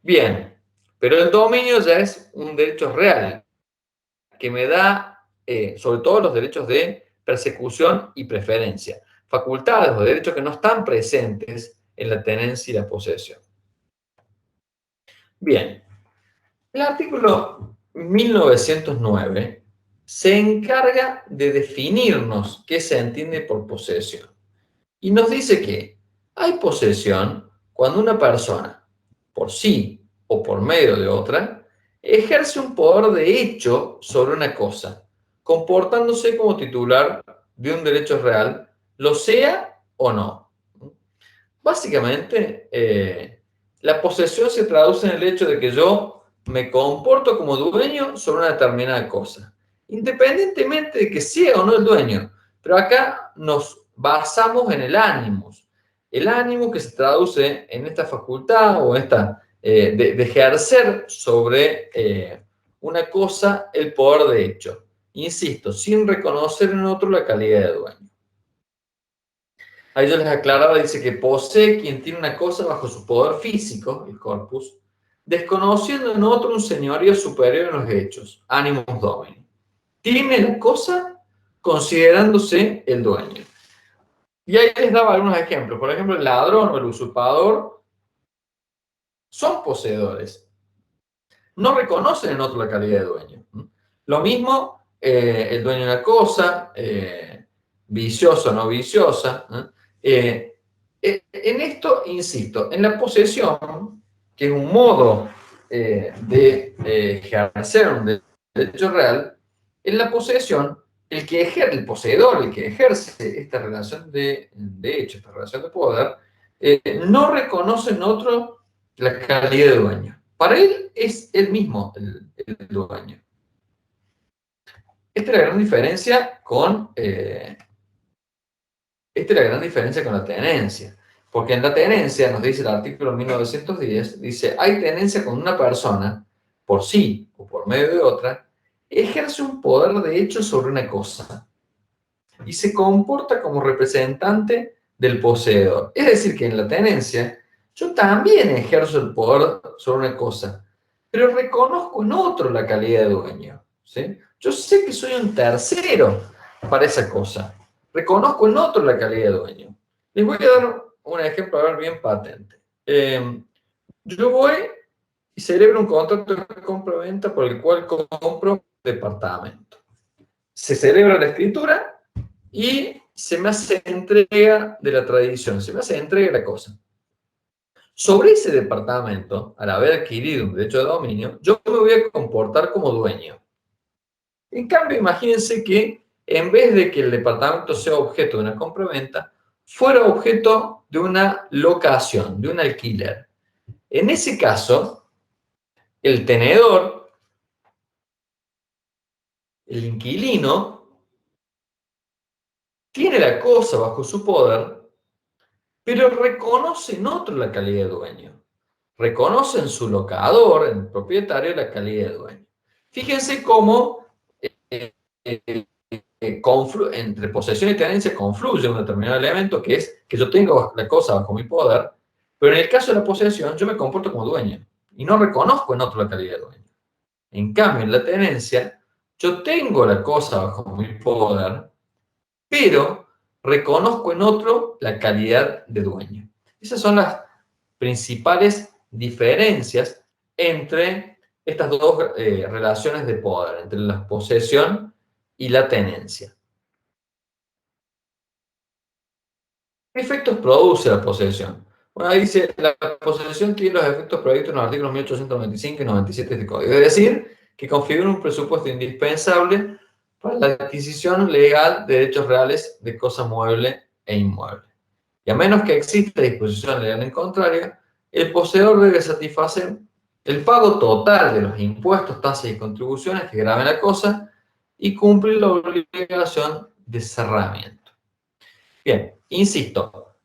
Bien, pero el dominio ya es un derecho real que me da, sobre todo, los derechos de persecución y preferencia, facultades o derechos que no están presentes en la tenencia y la posesión. Bien, el artículo 1909 se encarga de definirnos qué se entiende por posesión. Y nos dice que hay posesión cuando una persona, por sí o por medio de otra, ejerce un poder de hecho sobre una cosa, comportándose como titular de un derecho real, lo sea o no. Básicamente, la posesión se traduce en el hecho de que yo me comporto como dueño sobre una determinada cosa. independientemente de que sea o no el dueño. Pero acá nos basamos en el ánimos. El ánimo que se traduce en esta facultad o esta, de ejercer sobre una cosa el poder de hecho. Insisto, sin reconocer en otro la calidad de dueño. Ahí yo les aclaraba, dice que posee quien tiene una cosa bajo su poder físico, el corpus, desconociendo en otro un señorío superior en los hechos, animus domini. Tiene la cosa considerándose el dueño. Y ahí les daba algunos ejemplos. Por ejemplo, el ladrón o el usurpador son poseedores. No reconocen en otro la calidad de dueño. Lo mismo el dueño de una cosa, viciosa o no viciosa. En esto, insisto, en la posesión, que es un modo de ejercer un derecho real, en la posesión, el poseedor, el que ejerce esta relación de hecho, esta relación de poder, no reconoce en otro la calidad de dueño. Para él es él mismo el dueño. Esta es la gran diferencia con la tenencia. Porque en la tenencia, nos dice el artículo 1910, dice, hay tenencia con una persona, por sí o por medio de otra, ejerce un poder de hecho sobre una cosa y se comporta como representante del poseedor. Es decir, que en la tenencia yo también ejerzo el poder sobre una cosa, pero reconozco en otro la calidad de dueño. ¿Sí? Yo sé que soy un tercero para esa cosa. Reconozco en otro la calidad de dueño. Les voy a dar un ejemplo, a ver, bien patente. Yo voy y celebro un contrato de compra-venta por el cual compro un departamento. Se celebra la escritura y se me hace entrega de la tradición, se me hace entrega de la cosa. Sobre ese departamento, al haber adquirido un derecho de dominio, yo me voy a comportar como dueño. En cambio, imagínense que en vez de que el departamento sea objeto de una compra-venta, fuera objeto de una locación, de un alquiler. En ese caso, el tenedor, el inquilino, tiene la cosa bajo su poder, pero reconoce en otro la calidad de dueño. Reconoce en su locador, en el propietario, la calidad de dueño. Fíjense cómo entre posesión y tenencia confluye un determinado elemento que es que yo tengo la cosa bajo mi poder, pero en el caso de la posesión yo me comporto como dueño y no reconozco en otro la calidad de dueño. En cambio, en la tenencia, yo tengo la cosa bajo mi poder, pero reconozco en otro la calidad de dueño. Esas son las principales diferencias entre estas dos relaciones de poder, entre la posesión y la tenencia. ¿Qué efectos produce la posesión? Bueno, ahí dice, la posesión tiene los efectos previstos en los artículos 1895 y 97 de este código. Es decir, que configura un presupuesto indispensable para la adquisición legal de derechos reales de cosa mueble e inmueble. Y a menos que exista disposición legal en contrario, el poseedor debe satisfacer el pago total de los impuestos, tasas y contribuciones que graven la cosa y cumplir la obligación de cerramiento. Bien, insisto,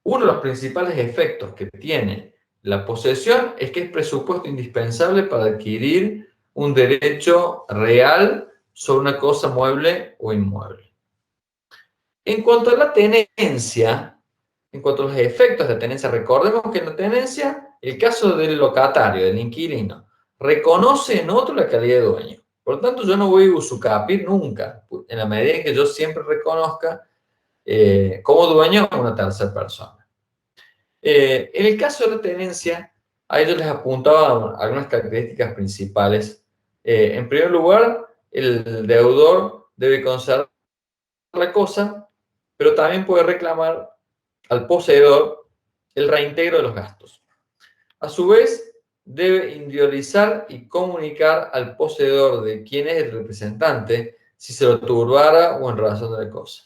uno de los principales efectos que tiene la posesión es que es presupuesto indispensable para adquirir un derecho real sobre una cosa mueble o inmueble. En cuanto a la tenencia, en cuanto a los efectos de tenencia, recordemos que en la tenencia, el caso del locatario, del inquilino, reconoce en otro la calidad de dueño. Por lo tanto, yo no voy a usucapir nunca, en la medida en que yo siempre reconozca como dueño a una tercera persona. En el caso de la tenencia, a ellos les apuntaba algunas características principales. En primer lugar, el deudor debe conservar la cosa, pero también puede reclamar al poseedor el reintegro de los gastos. A su vez, debe individualizar y comunicar al poseedor de quién es el representante si se lo turbara o en razón de la cosa.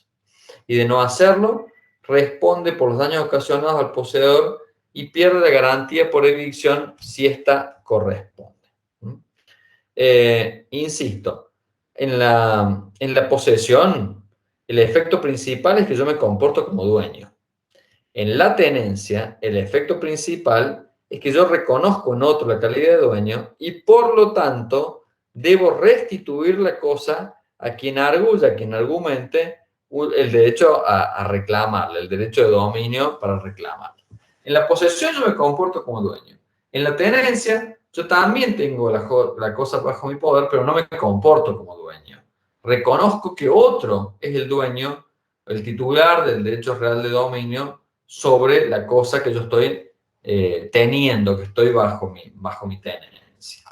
Y de no hacerlo, responde por los daños ocasionados al poseedor y pierde la garantía por evicción si ésta corresponde. Insisto, en la posesión, el efecto principal es que yo me comporto como dueño. En la tenencia, el efecto principal es que yo reconozco en otro la calidad de dueño y por lo tanto debo restituir la cosa a quien arguya, a quien argumente el derecho a reclamarle, el derecho de dominio para reclamarle. En la posesión yo me comporto como dueño. En la tenencia yo también tengo la cosa bajo mi poder, pero no me comporto como dueño. Reconozco que otro es el dueño, el titular del derecho real de dominio sobre la cosa que yo estoy teniendo, que estoy bajo mi tenencia.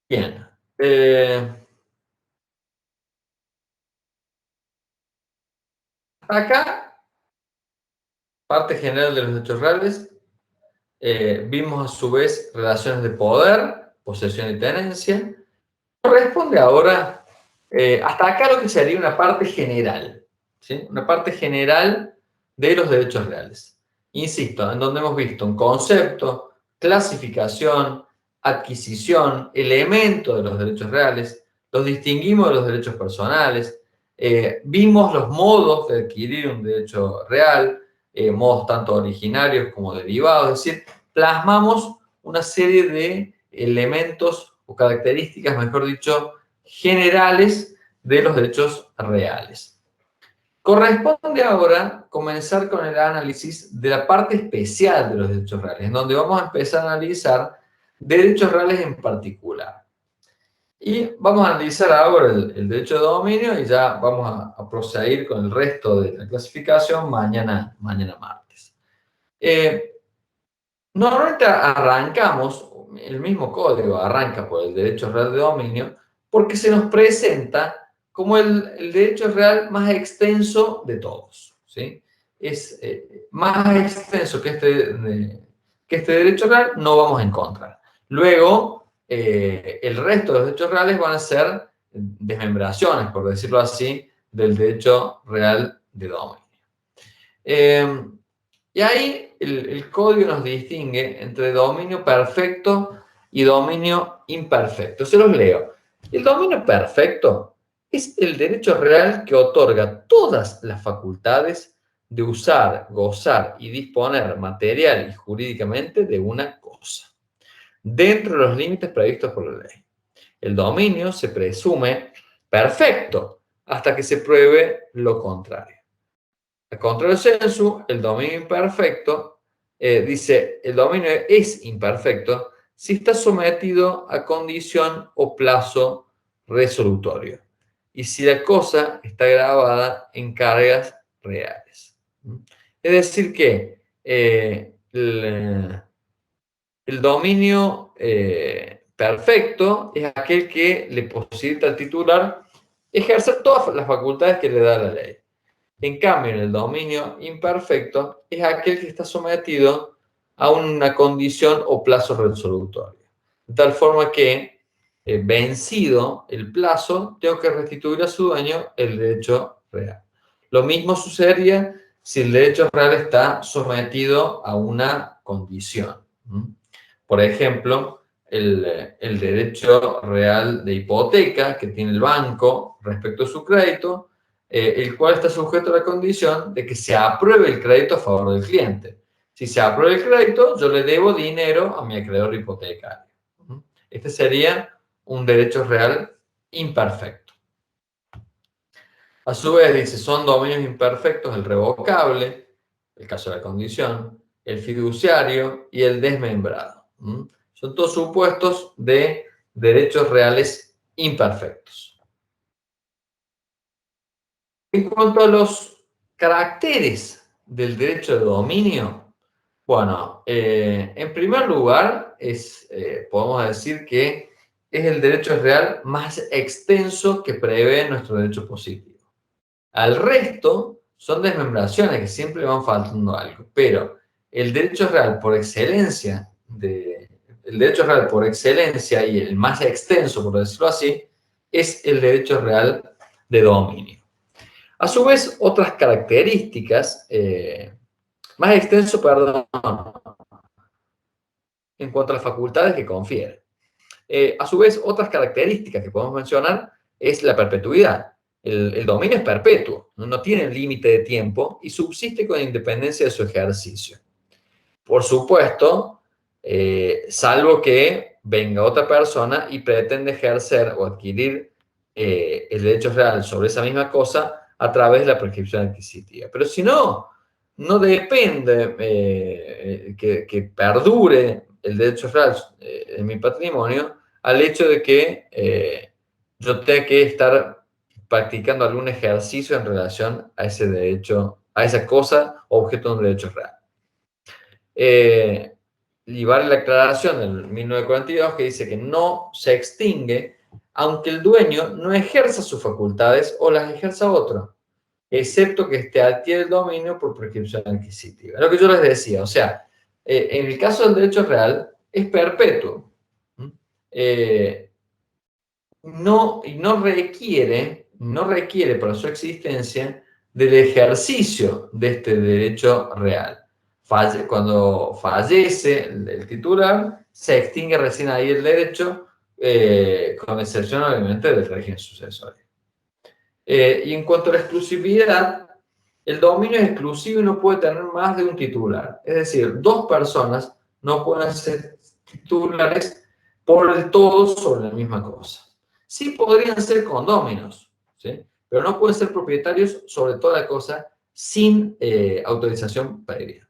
Bien. Acá, parte general de los derechos reales, vimos a su vez relaciones de poder, posesión y tenencia. Corresponde ahora, hasta acá lo que sería una parte general, ¿sí? Una parte general de los derechos reales. Insisto, en donde hemos visto un concepto, clasificación, adquisición, elemento de los derechos reales, los distinguimos de los derechos personales, vimos los modos de adquirir un derecho real, modos tanto originarios como derivados, es decir, plasmamos una serie de elementos o características, mejor dicho, generales de los derechos reales. Corresponde ahora comenzar con el análisis de la parte especial de los derechos reales, en donde vamos a empezar a analizar derechos reales en particular. Y vamos a analizar ahora el derecho de dominio y ya vamos a proseguir con el resto de la clasificación mañana martes. Normalmente arrancamos, el mismo código arranca por el derecho real de dominio, porque se nos presenta como el derecho real más extenso de todos, ¿sí? Es más extenso que este derecho real, no vamos a encontrar. Luego, el resto de los derechos reales van a ser desmembraciones, por decirlo así, del derecho real de dominio. Y ahí el código nos distingue entre dominio perfecto y dominio imperfecto. Se los leo. El dominio perfecto es el derecho real que otorga todas las facultades de usar, gozar y disponer material y jurídicamente de una cosa, dentro de los límites previstos por la ley. El dominio se presume perfecto hasta que se pruebe lo contrario. Al contrario sensu, el dominio imperfecto dice, el dominio es imperfecto si está sometido a condición o plazo resolutorio y si la cosa está grabada en cargas reales. Es decir que el dominio perfecto es aquel que le posibilita al titular ejercer todas las facultades que le da la ley. En cambio, en el dominio imperfecto es aquel que está sometido a una condición o plazo resolutorio. De tal forma que, vencido el plazo, tengo que restituir a su dueño el derecho real. Lo mismo sucedería si el derecho real está sometido a una condición. Por ejemplo, el derecho real de hipoteca que tiene el banco respecto a su crédito, el cual está sujeto a la condición de que se apruebe el crédito a favor del cliente. Si se aprueba el crédito, yo le debo dinero a mi acreedor hipotecario. Este sería un derecho real imperfecto. A su vez, dice, son dominios imperfectos el revocable, el caso de la condición, el fiduciario y el desmembrado. Son todos supuestos de derechos reales imperfectos. En cuanto a los caracteres del derecho de dominio, bueno, en primer lugar, podemos decir que es el derecho real más extenso que prevé nuestro derecho positivo. Al resto son desmembraciones que siempre van faltando algo, pero el derecho real por excelencia, y el más extenso, por decirlo así, es el derecho real de dominio. A su vez, otras características, más extenso, perdón, en cuanto a las facultades que confiere. A su vez, otras características que podemos mencionar es la perpetuidad. El dominio es perpetuo, no tiene límite de tiempo y subsiste con independencia de su ejercicio. Por supuesto, salvo que venga otra persona y pretende ejercer o adquirir el derecho real sobre esa misma cosa a través de la prescripción adquisitiva. Pero si no, no depende que perdure el derecho real en mi patrimonio al hecho de que yo tenga que estar practicando algún ejercicio en relación a ese derecho, a esa cosa o objeto de un derecho real. Y vale la aclaración del 1942 que dice que no se extingue aunque el dueño no ejerza sus facultades o las ejerza otro, excepto que este adquiere el dominio por prescripción adquisitiva. Lo que yo les decía, o sea, en el caso del derecho real es perpetuo. No requiere para su existencia del ejercicio de este derecho real. Cuando fallece el titular, se extingue recién ahí el derecho, con excepción obviamente del régimen sucesorio. Y en cuanto a la exclusividad, el dominio es exclusivo y no puede tener más de un titular. Es decir, dos personas no pueden ser titulares por el todo sobre la misma cosa. Sí podrían ser condóminos, ¿sí? Pero no pueden ser propietarios sobre toda la cosa sin autorización previa.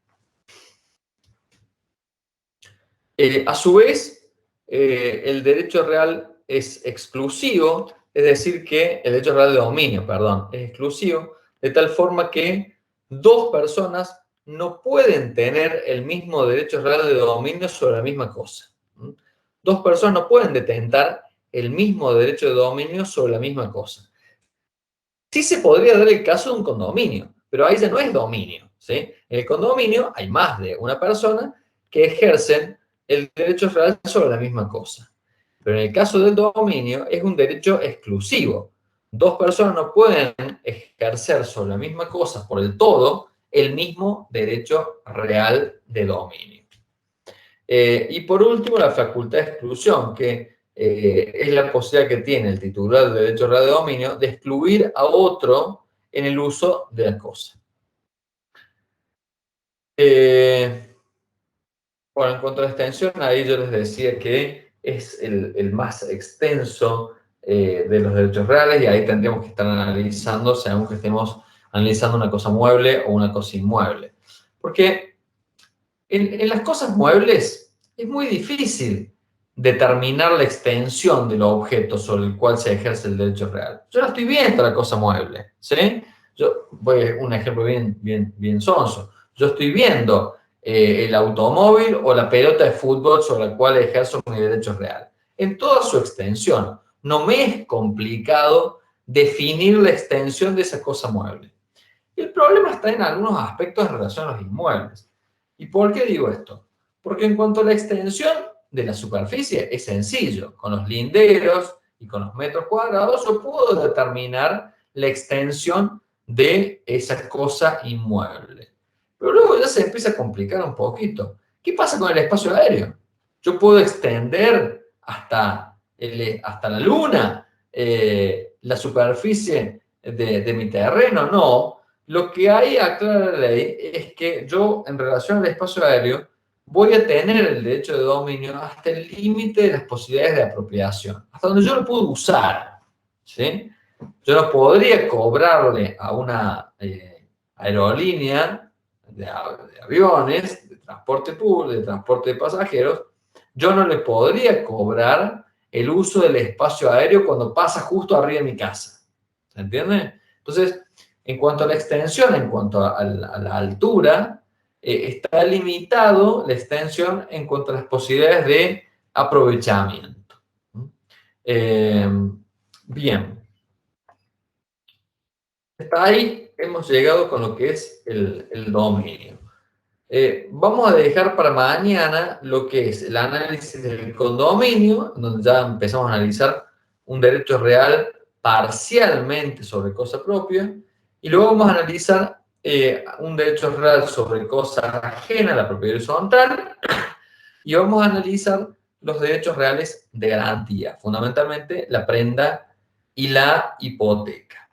A su vez, el derecho real es exclusivo, es decir, que el derecho real de dominio, perdón, es exclusivo, de tal forma que dos personas no pueden tener el mismo derecho real de dominio sobre la misma cosa. Dos personas no pueden detentar el mismo derecho de dominio sobre la misma cosa. Sí se podría dar el caso de un condominio, pero ahí ya no es dominio, ¿sí? En el condominio hay más de una persona que ejercen el derecho real sobre la misma cosa. Pero en el caso del dominio es un derecho exclusivo. Dos personas no pueden ejercer sobre la misma cosa por el todo el mismo derecho real de dominio. Y por último, la facultad de exclusión, que es la posibilidad que tiene el titular del derecho real de dominio de excluir a otro en el uso de la cosa. Bueno, en cuanto a la extensión, ahí yo les decía que es el más extenso de los derechos reales y ahí tendríamos que estar analizando, según que estemos analizando una cosa mueble o una cosa inmueble. Porque en las cosas muebles es muy difícil determinar la extensión del objeto sobre el cual se ejerce el derecho real. Yo no estoy viendo la cosa mueble, ¿sí? Yo voy a un ejemplo bien sonso. Yo estoy viendo el automóvil o la pelota de fútbol sobre la cual ejerzo mi derecho real. En toda su extensión. No me es complicado definir la extensión de esa cosa mueble. El problema está en algunos aspectos en relación a los inmuebles. ¿Y por qué digo esto? Porque en cuanto a la extensión de la superficie es sencillo. Con los linderos y con los metros cuadrados yo puedo determinar la extensión de esa cosa inmueble. Pero luego ya se empieza a complicar un poquito. ¿Qué pasa con el espacio aéreo? Yo puedo extender hasta la luna la superficie de mi terreno. No. Lo que hay aclara la ley es que yo, en relación al espacio aéreo, voy a tener el derecho de dominio hasta el límite de las posibilidades de apropiación, hasta donde yo lo puedo usar, ¿sí? Yo no podría cobrarle a una aerolínea de aviones, de transporte público, de transporte de pasajeros, yo no le podría cobrar el uso del espacio aéreo cuando pasa justo arriba de mi casa. ¿Se entiende? Entonces, en cuanto a la extensión, en cuanto a la altura, está limitado la extensión en cuanto a las posibilidades de aprovechamiento. Bien. Hasta ahí hemos llegado con lo que es el dominio. Vamos a dejar para mañana lo que es el análisis del condominio, donde ya empezamos a analizar un derecho real parcialmente sobre cosa propia, y luego vamos a analizar un derecho real sobre cosa ajena a la propiedad horizontal, Y vamos a analizar los derechos reales de garantía, fundamentalmente la prenda y la hipoteca.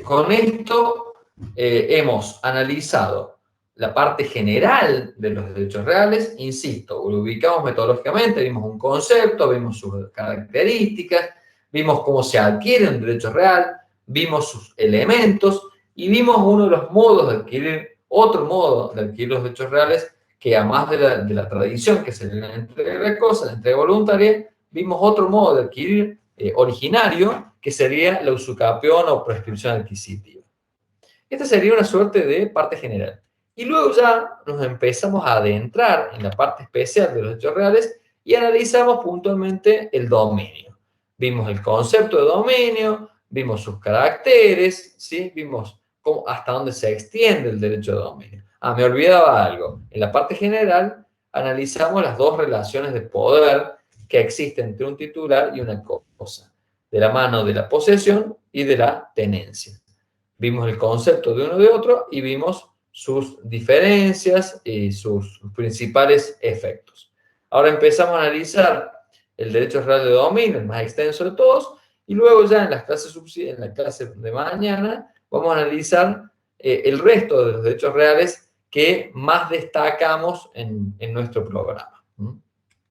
Con esto hemos analizado la parte general de los derechos reales, insisto, lo ubicamos metodológicamente, vimos un concepto, vimos sus características, vimos cómo se adquiere un derecho real, vimos sus elementos y vimos uno de los modos de adquirir, otro modo de adquirir los derechos reales, que además de la tradición, que sería la entrega de cosas, la entrega voluntaria, vimos otro modo de adquirir originario, que sería la usucapión o prescripción adquisitiva. Esta sería una suerte de parte general. Y luego ya nos empezamos a adentrar en la parte especial de los derechos reales y analizamos puntualmente el dominio. Vimos el concepto de dominio, vimos sus caracteres, ¿sí? Vimos hasta dónde se extiende el derecho de dominio. Ah, me olvidaba algo. En la parte general analizamos las dos relaciones de poder que existen entre un titular y una cosa, de la mano de la posesión y de la tenencia. Vimos el concepto de uno de otro y vimos sus diferencias y sus principales efectos. Ahora empezamos a analizar el derecho real de dominio, el más extenso de todos, y luego ya en la clase de mañana vamos a analizar el resto de los derechos reales que más destacamos en nuestro programa.